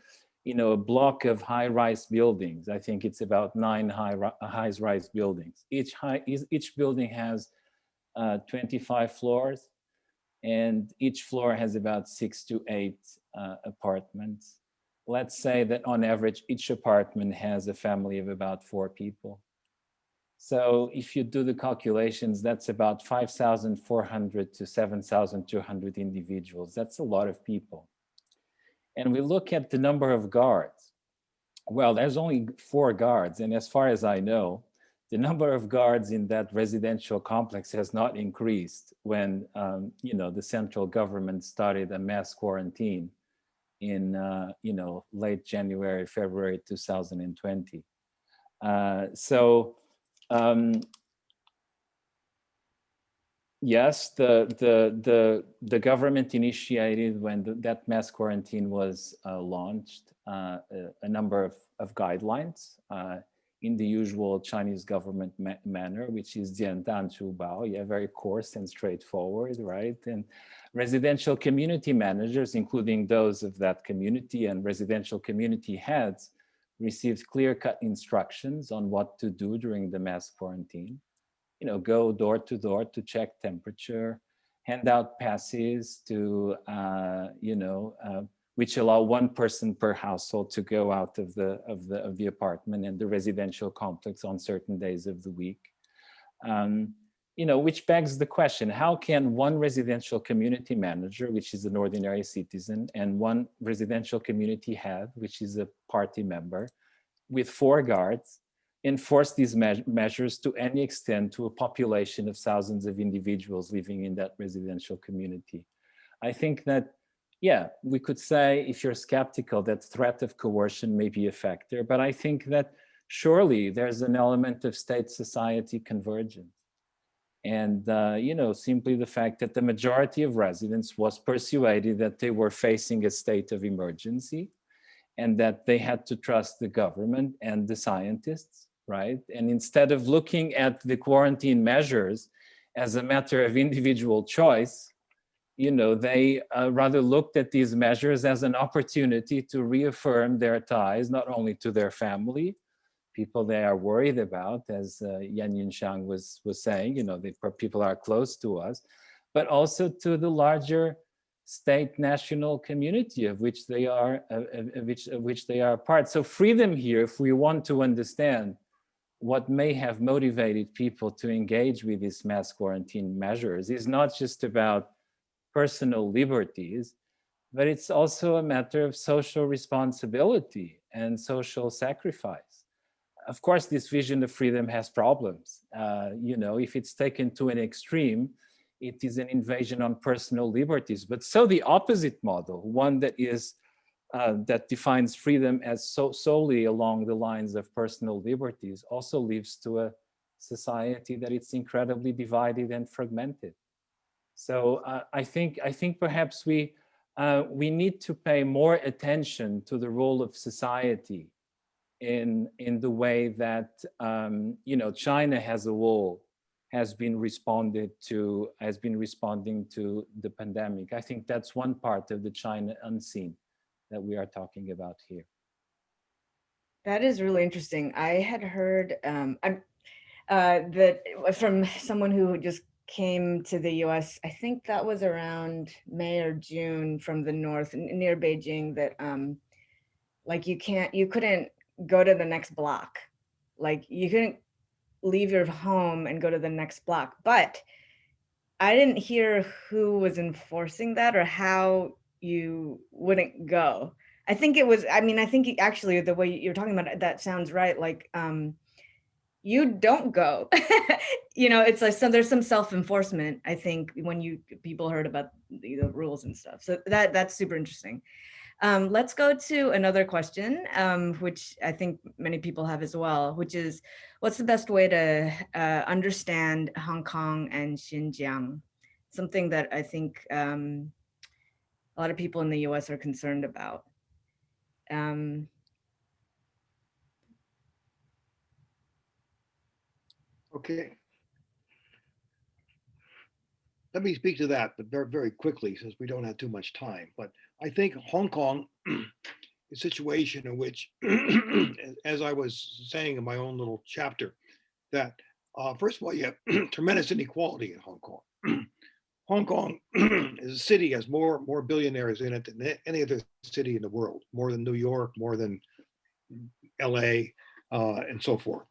a block of high-rise buildings. I think it's about 9 high-rise buildings. Each building has 25 floors, and each floor has about 6 to 8 apartments. Let's say that on average, each apartment has a family of about 4 people. So if you do the calculations, that's about 5,400 to 7,200 individuals. That's a lot of people. And we look at the number of guards. Well, there's only 4 guards. And as far as I know, the number of guards in that residential complex has not increased when, the central government started a mass quarantine in, late January, February 2020. Yes, the government initiated when that mass quarantine was launched a number of guidelines in the usual Chinese government manner, which is jiandan zhubao, very coarse and straightforward, right? And residential community managers, including those of that community and residential community heads, received clear-cut instructions on what to do during the mass quarantine. Go door to door to check temperature, hand out passes to, which allow one person per household to go out of the apartment and the residential complex on certain days of the week. Which begs the question, how can one residential community manager, which is an ordinary citizen, and one residential community head, which is a party member, with 4 guards, enforce these measures to any extent to a population of thousands of individuals living in that residential community? I think that, we could say, if you're skeptical, that threat of coercion may be a factor, but I think that surely there's an element of state-society convergence. And, simply the fact that the majority of residents was persuaded that they were facing a state of emergency and that they had to trust the government and the scientists, right? And instead of looking at the quarantine measures as a matter of individual choice, they rather looked at these measures as an opportunity to reaffirm their ties, not only to their family, people they are worried about, as Yan Yunxiang was saying, people are close to us, but also to the larger state national community of which they are a part. So freedom here, if we want to understand what may have motivated people to engage with these mass quarantine measures, is not just about personal liberties, but it's also a matter of social responsibility and social sacrifice. Of course, this vision of freedom has problems. If it's taken to an extreme, it is an invasion on personal liberties. But so the opposite model, one that is that defines freedom as solely along the lines of personal liberties, also leads to a society that it's incredibly divided and fragmented. So I think perhaps we need to pay more attention to the role of society in the way that China as a whole has been responding to the pandemic. I think that's one part of the China unseen that we are talking about here. That is really interesting. I had heard that from someone who just came to the US, I think that was around May or June, from the north near Beijing, that like you couldn't go to the next block. Like you couldn't leave your home and go to the next block. But I didn't hear who was enforcing that or how you wouldn't go. I think actually the way you're talking about it, that sounds right. Like you don't go. It's like there's some self-enforcement, I think, when people heard about the rules and stuff. So that's super interesting. Let's go to another question, which I think many people have as well, which is, what's the best way to understand Hong Kong and Xinjiang? Something that I think a lot of people in the US are concerned about. Okay. Let me speak to that, but very, very quickly, since we don't have too much time. But I think Hong Kong is a situation in which, as I was saying in my own little chapter, that first of all, you have tremendous inequality in Hong Kong. Hong Kong is a city has more billionaires in it than any other city in the world, more than New York, more than LA, and so forth.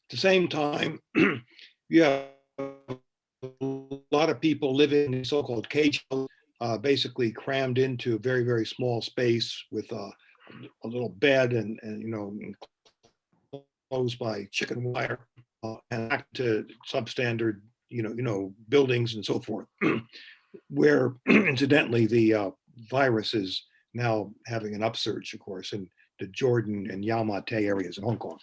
the same time, you have a lot of people living in so-called cage houses, basically crammed into a very, very small space with a little bed and enclosed by chicken wire and back to substandard, buildings and so forth, where incidentally the virus is now having an upsurge, of course, in the Jordan and Yau Ma Tei areas in Hong Kong.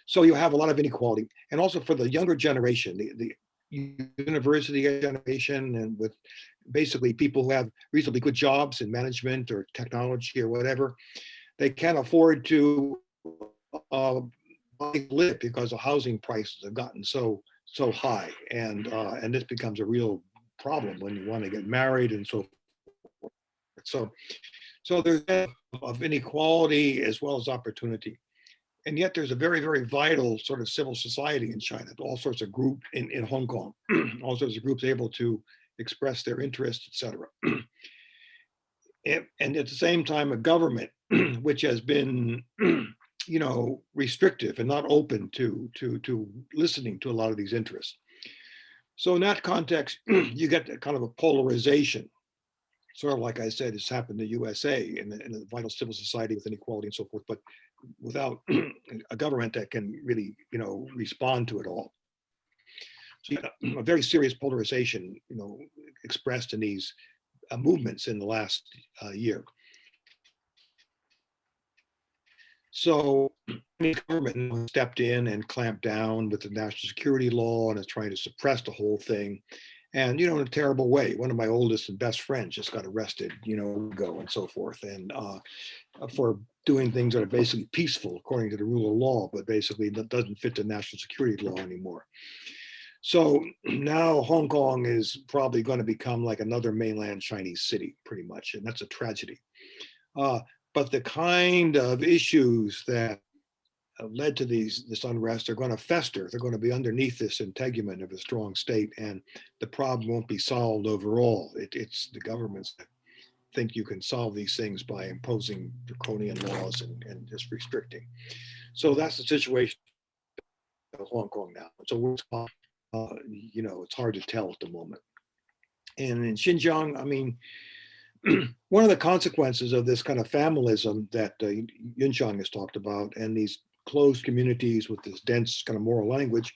So you have a lot of inequality, and also for the younger generation, the university generation, and with basically people who have reasonably good jobs in management or technology or whatever, they can't afford to live because the housing prices have gotten so high, and this becomes a real problem when you want to get married and so forth. So there's of inequality as well as opportunity. And yet there's a very, very vital sort of civil society in China, all sorts of groups in Hong Kong, all sorts of groups able to express their interests, et cetera. And at the same time, a government which has been, restrictive and not open to listening to a lot of these interests. So in that context, you get a kind of a polarization, sort of like I said, has happened in the USA in the vital civil society with inequality and so forth, but without a government that can really, respond to it all. So you have a very serious polarization, expressed in these movements in the last year. So the government stepped in and clamped down with the national security law and is trying to suppress the whole thing. And, in a terrible way. One of my oldest and best friends just got arrested, ago and so forth. And for doing things that are basically peaceful according to the rule of law, but basically that doesn't fit the national security law anymore. So now Hong Kong is probably going to become like another mainland Chinese city, pretty much. And that's a tragedy. But the kind of issues that led to this unrest are going to fester. They're going to be underneath this integument of a strong state, and the problem won't be solved overall. It's the governments that think you can solve these things by imposing draconian laws and just restricting. So that's the situation in Hong Kong now. So it's hard to tell at the moment. And in Xinjiang, I mean, one of the consequences of this kind of familism that Yunxiang has talked about, and these closed communities with this dense kind of moral language,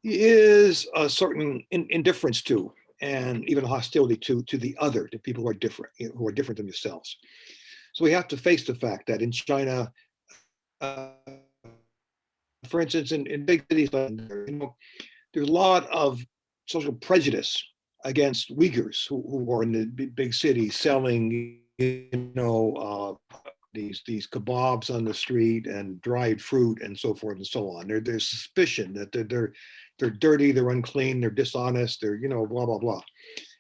is a certain indifference to, and even hostility to the other, to people who are different than yourselves. So we have to face the fact that in China, for instance, in big cities, there's a lot of social prejudice against Uyghurs who are in the big cities selling, these kebabs on the street and dried fruit and so forth and so on. There's suspicion that they're dirty, they're unclean, they're dishonest, they're blah blah blah,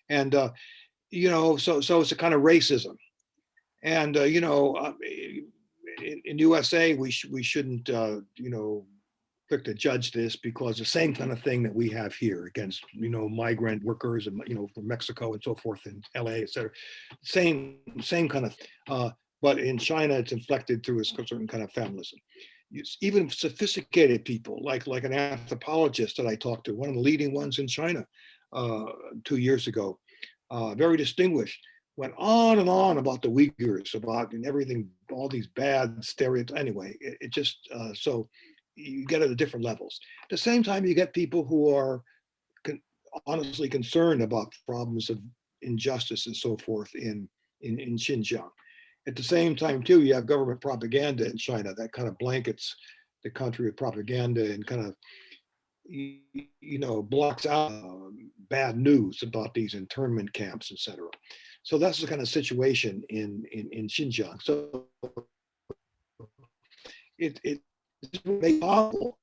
and so it's a kind of racism, and in USA we shouldn't quick to judge this, because the same kind of thing that we have here against migrant workers and from Mexico and so forth in LA, et cetera, same kind of. But in China, it's inflected through a certain kind of familism. Even sophisticated people, like an anthropologist that I talked to, one of the leading ones in China 2 years ago, very distinguished, went on and on about the Uyghurs, about and everything, all these bad stereotypes. Anyway, it just so you get it at different levels. At the same time, you get people who are honestly concerned about problems of injustice and so forth in Xinjiang. At the same time, too, you have government propaganda in China that kind of blankets the country with propaganda and kind of, blocks out bad news about these internment camps, etc. So that's the kind of situation in Xinjiang. So it makes it possible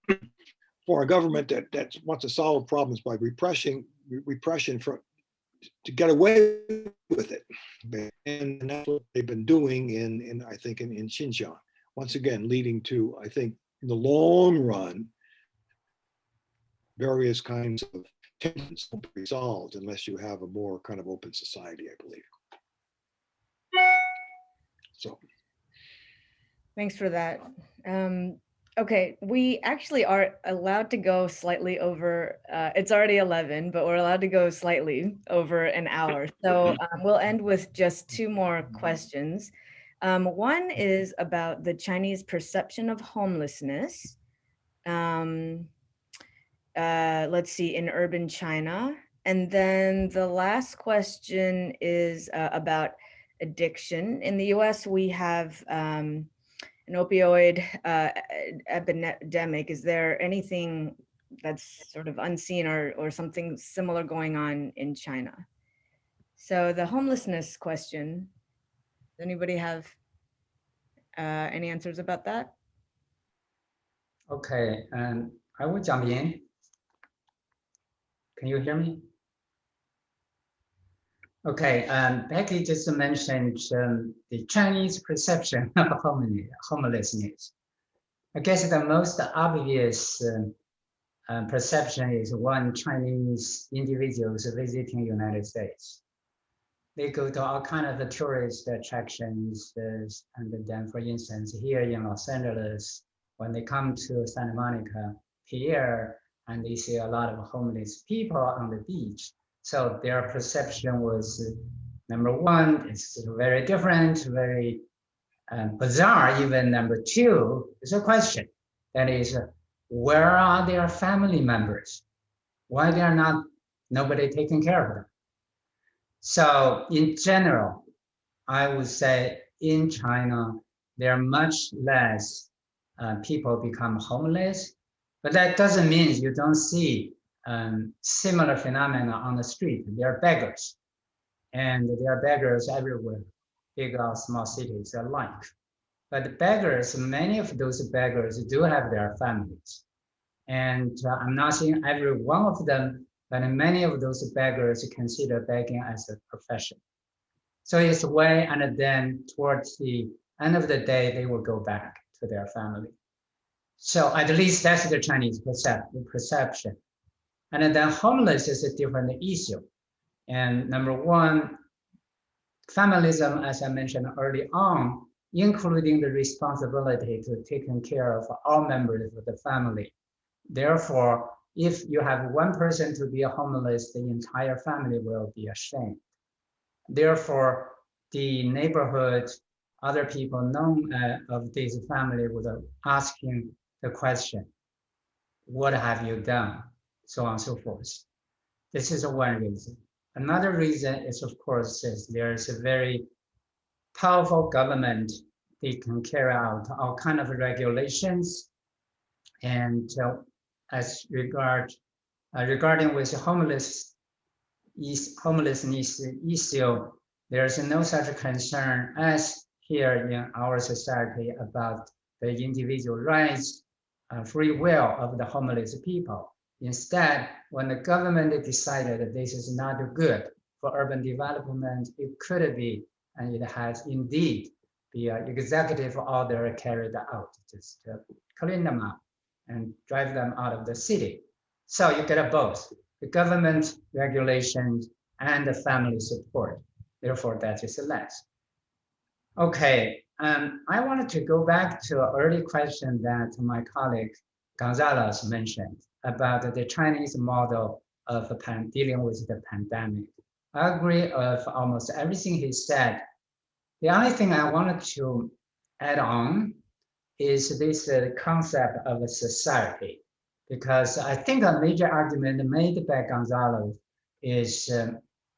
for a government that wants to solve problems by repression to get away with it. And that's what they've been doing in I think in Xinjiang. Once again, leading to, I think, in the long run, various kinds of tensions won't be resolved unless you have a more kind of open society, I believe. So. Thanks for that. Okay, we actually are allowed to go slightly over, it's already 11, but we're allowed to go slightly over an hour. So we'll end with just 2 more questions. One is about the Chinese perception of homelessness. Let's see, in urban China. And then the last question is about addiction. In the US, we have an opioid epidemic. Is there anything that's sort of unseen or something similar going on in China? So the homelessness question, does anybody have any answers about that? Okay, I will jump in. Can you hear me? Okay, Becky just mentioned the Chinese perception of homelessness. I guess the most obvious perception is when Chinese individuals visiting United States. They go to all kind of tourist attractions, and then, for instance, here in Los Angeles, when they come to Santa Monica Pier, and they see a lot of homeless people on the beach. So their perception was, number one, it's very different, very bizarre. Even number two is a question. That is, where are their family members? Why they are not, nobody taking care of them? So in general, I would say in China, there are much less people become homeless, but that doesn't mean you don't see similar phenomena on the street. There are beggars, and there are beggars everywhere, big or small cities alike. But the beggars, many of those beggars do have their families. And I'm not saying every one of them, but many of those beggars consider begging as a profession. So it's a way, and then towards the end of the day, they will go back to their family. So at least that's the Chinese perception. And then homeless is a different issue. And number one, familism, as I mentioned early on, including the responsibility to taking care of all members of the family. Therefore, if you have one person to be homeless, the entire family will be ashamed. Therefore, the neighborhood, other people known of this family would asking the question, what have you done? So on and so forth. This is one reason. Another reason is, of course, is there's a very powerful government. They can carry out all kind of regulations. And as regarding with homelessness issue, there's no such concern as here in our society about the individual rights, free will of the homeless people. Instead, when the government decided that this is not good for urban development, it could be, and it has indeed, the executive order carried out, just to clean them up and drive them out of the city. So you get both, the government regulations and the family support. Therefore, that is less. Okay, I wanted to go back to an early question that my colleague Gonzalez mentioned about the Chinese model of dealing with the pandemic. I agree with almost everything he said. The only thing I wanted to add on is this concept of a society, because I think a major argument made by Gonzalez is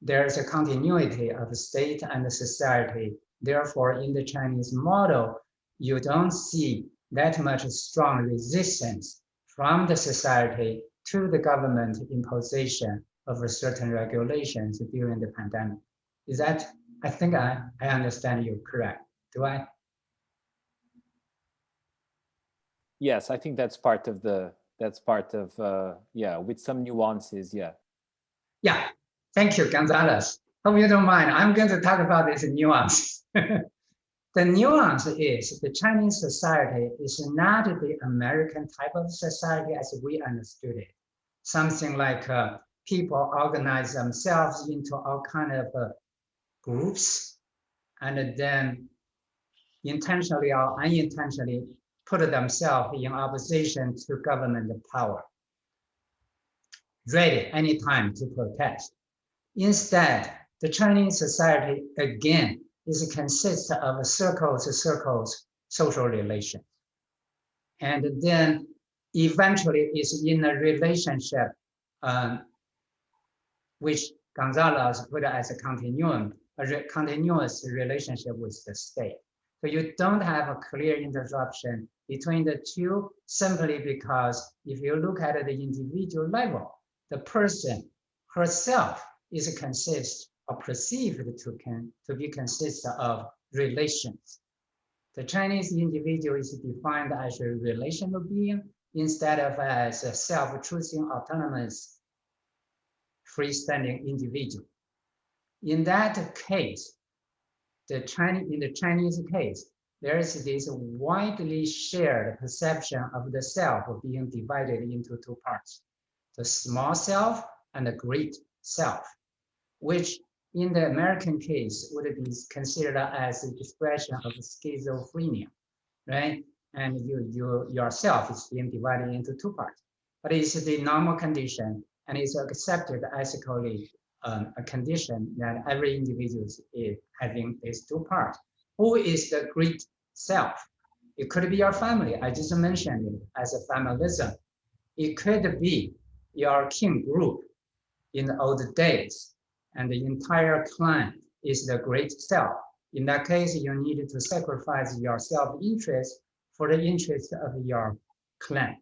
there's a continuity of state and society. Therefore, in the Chinese model, you don't see that much strong resistance from the society to the government imposition of certain regulations during the pandemic. Is that, I think I understand you correct, do I? Yes, I think that's part of yeah, with some nuances, yeah. Yeah, thank you, Gonzalez. Hope you don't mind. I'm going to talk about this nuance. The nuance is the Chinese society is not the American type of society as we understood it. Something like people organize themselves into all kind of groups, and then intentionally or unintentionally put themselves in opposition to government power, ready anytime to protest. Instead, the Chinese society again consists of circles social relations. And then eventually is in a relationship which Gonzalez put as a continuum, continuous relationship with the state. So you don't have a clear interruption between the two simply because if you look at the individual level, the person herself is consist or perceived to be consist of relations. The Chinese individual is defined as a relational being instead of as a self-choosing, autonomous, freestanding individual. In that case, in the Chinese case, there is this widely shared perception of the self being divided into two parts, the small self and the great self, which in the American case would be considered as an expression of schizophrenia, right? And yourself is being divided into two parts, but it's the normal condition and it's accepted ethically a condition that every individual is having these two parts. Who is the great self? It could be your family. I just mentioned it as a familism. It could be your kin group in the old days, and the entire clan is the great self. In that case, you need to sacrifice your self-interest for the interest of your clan.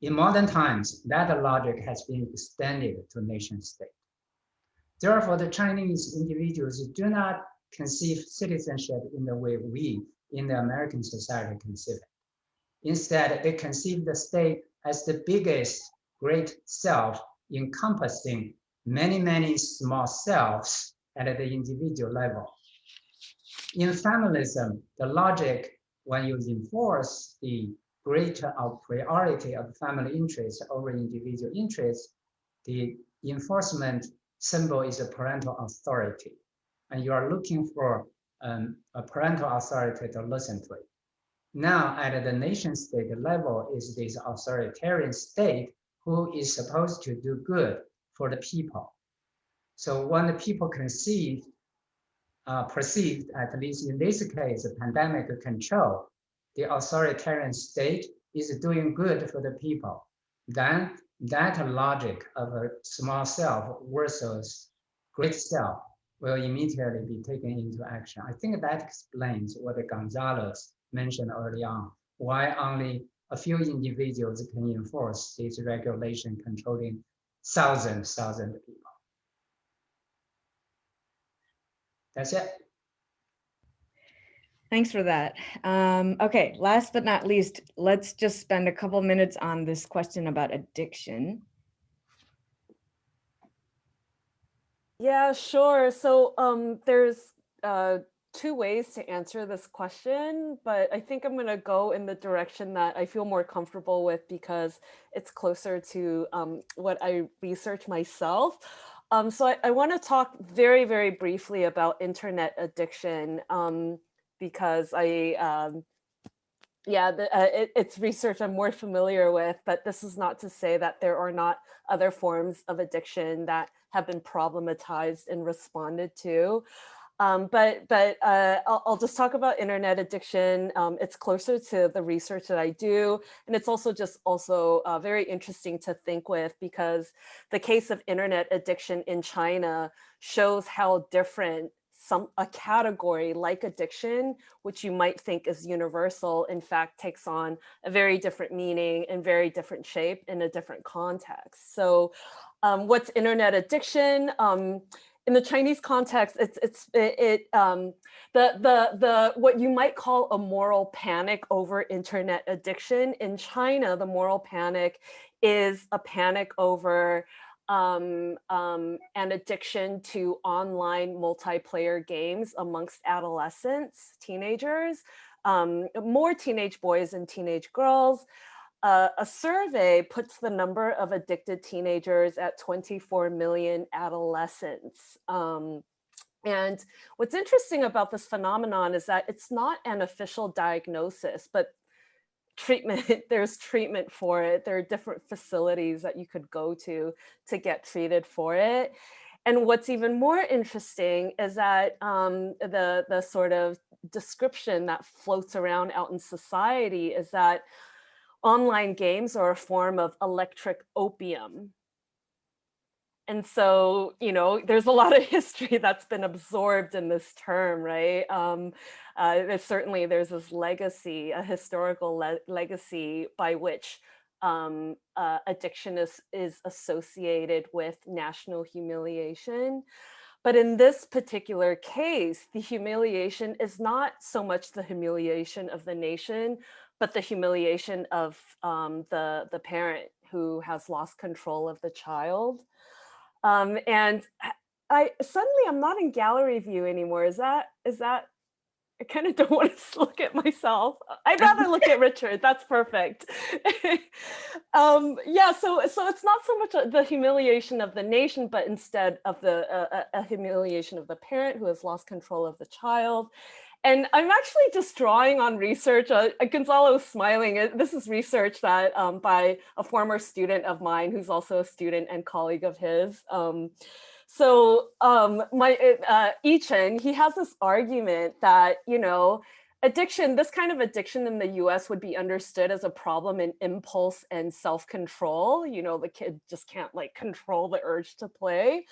In modern times, that logic has been extended to nation state. Therefore, the Chinese individuals do not conceive citizenship in the way we in the American society conceive it. Instead, they conceive the state as the biggest great self encompassing many, many small selves at the individual level. In familism, the logic, when you enforce the greater priority of family interest over individual interest, the enforcement symbol is a parental authority. And you are looking for a parental authority to listen to it. Now, at the nation state level is this authoritarian state who is supposed to do good for the people. So when the people perceived, at least in this case, pandemic control, the authoritarian state is doing good for the people, then that logic of a small self versus great self will immediately be taken into action. I think that explains what Gonzalez mentioned early on, why only a few individuals can enforce this regulation controlling thousands of people. That's it. Thanks for that. Okay, last but not least, let's just spend a couple minutes on this question about addiction. Yeah, sure. So there's two ways to answer this question, but I think I'm going to go in the direction that I feel more comfortable with because it's closer to what I research myself. So I want to talk very, very briefly about internet addiction because it's research I'm more familiar with, but this is not to say that there are not other forms of addiction that have been problematized and responded to. I'll just talk about internet addiction. It's closer to the research that I do. And it's also very interesting to think with because the case of internet addiction in China shows how different a category like addiction, which you might think is universal, in fact, takes on a very different meaning and very different shape in a different context. So what's internet addiction? In the Chinese context, what you might call a moral panic over internet addiction. In China, the moral panic is a panic over an addiction to online multiplayer games amongst adolescents, teenagers, more teenage boys and teenage girls. A survey puts the number of addicted teenagers at 24 million adolescents. And what's interesting about this phenomenon is that it's not an official diagnosis, but there's treatment for it. There are different facilities that you could go to get treated for it. And what's even more interesting is that the sort of description that floats around out in society is that online games are a form of electric opium. And so, you know, there's a lot of history that's been absorbed in this term, right? There's this legacy, a historical legacy by which addiction is associated with national humiliation. But in this particular case, the humiliation is not so much the humiliation of the nation, but the humiliation of the parent who has lost control of the child. And I'm not in gallery view anymore. Is that I kind of don't want to look at myself. I'd rather look at Richard. That's perfect. Yeah, so it's not so much the humiliation of the nation, but instead of a humiliation of the parent who has lost control of the child. And I'm actually just drawing on research. Gonzalo is smiling. This is research that by a former student of mine, who's also a student and colleague of his. Ichen, he has this argument that, you know, this kind of addiction in the US would be understood as a problem in impulse and self-control. You know, the kid just can't like control the urge to play.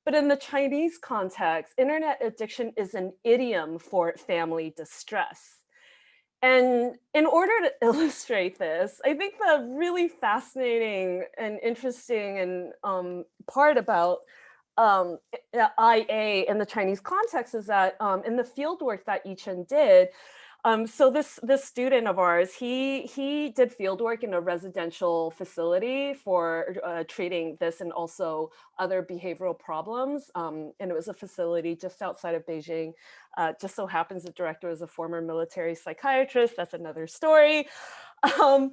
But in the Chinese context, internet addiction is an idiom for family distress. And in order to illustrate this, I think the really fascinating and interesting and part about IA in the Chinese context is that in the fieldwork that Yichen did, so this student of ours, he did fieldwork in a residential facility for treating this and also other behavioral problems. And it was a facility just outside of Beijing. Just so happens the director was a former military psychiatrist. That's another story. But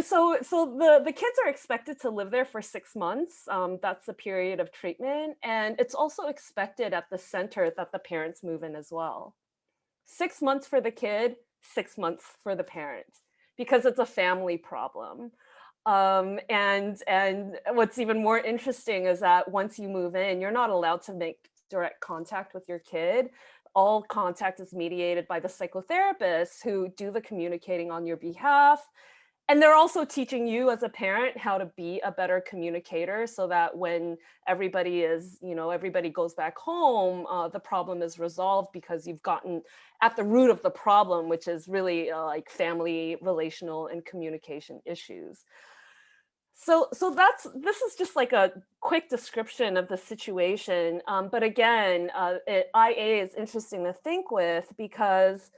so the kids are expected to live there for 6 months. That's the period of treatment. And it's also expected at the center that the parents move in as well. 6 months for the kid, 6 months for the parent, because it's a family problem. And what's even more interesting is that once you move in, you're not allowed to make direct contact with your kid. All contact is mediated by the psychotherapists who do the communicating on your behalf. And they're also teaching you as a parent how to be a better communicator so that when everybody goes back home, the problem is resolved because you've gotten at the root of the problem, which is really like family, relational, and communication issues. So this is just like a quick description of the situation. But again, IA is interesting to think with because,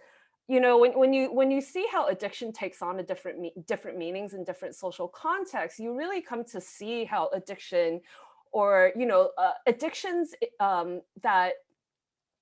you know, when you see how addiction takes on a different meanings in different social contexts, you really come to see how addiction, or addictions that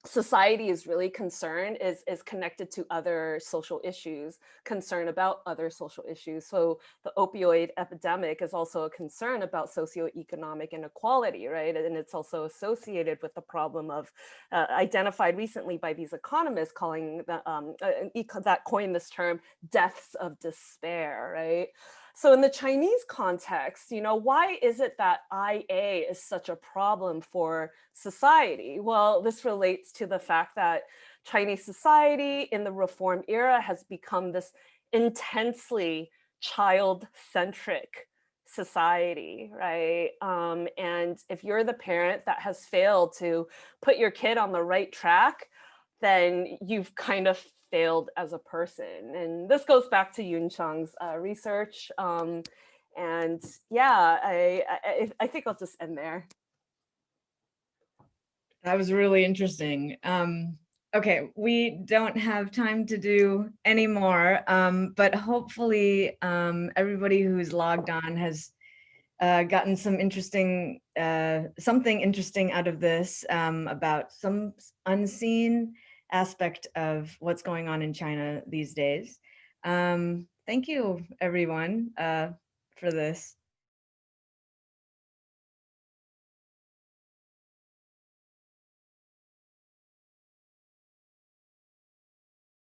society is really concerned is connected to other social issues, concern about other social issues. So the opioid epidemic is also a concern about socioeconomic inequality, right? And it's also associated with the problem of identified recently by these economists calling that coined this term deaths of despair, right? So in the Chinese context, you know, why is it that IA is such a problem for society? Well, this relates to the fact that Chinese society in the reform era has become this intensely child-centric society, right? And if you're the parent that has failed to put your kid on the right track, then you've kind of failed as a person. And this goes back to Yun Chang's research. And yeah, I think I'll just end there. That was really interesting. Okay, we don't have time to do any more, but hopefully everybody who's logged on has gotten some interesting, something interesting out of this about some unseen aspect of what's going on in China these days. Thank you, everyone, for this.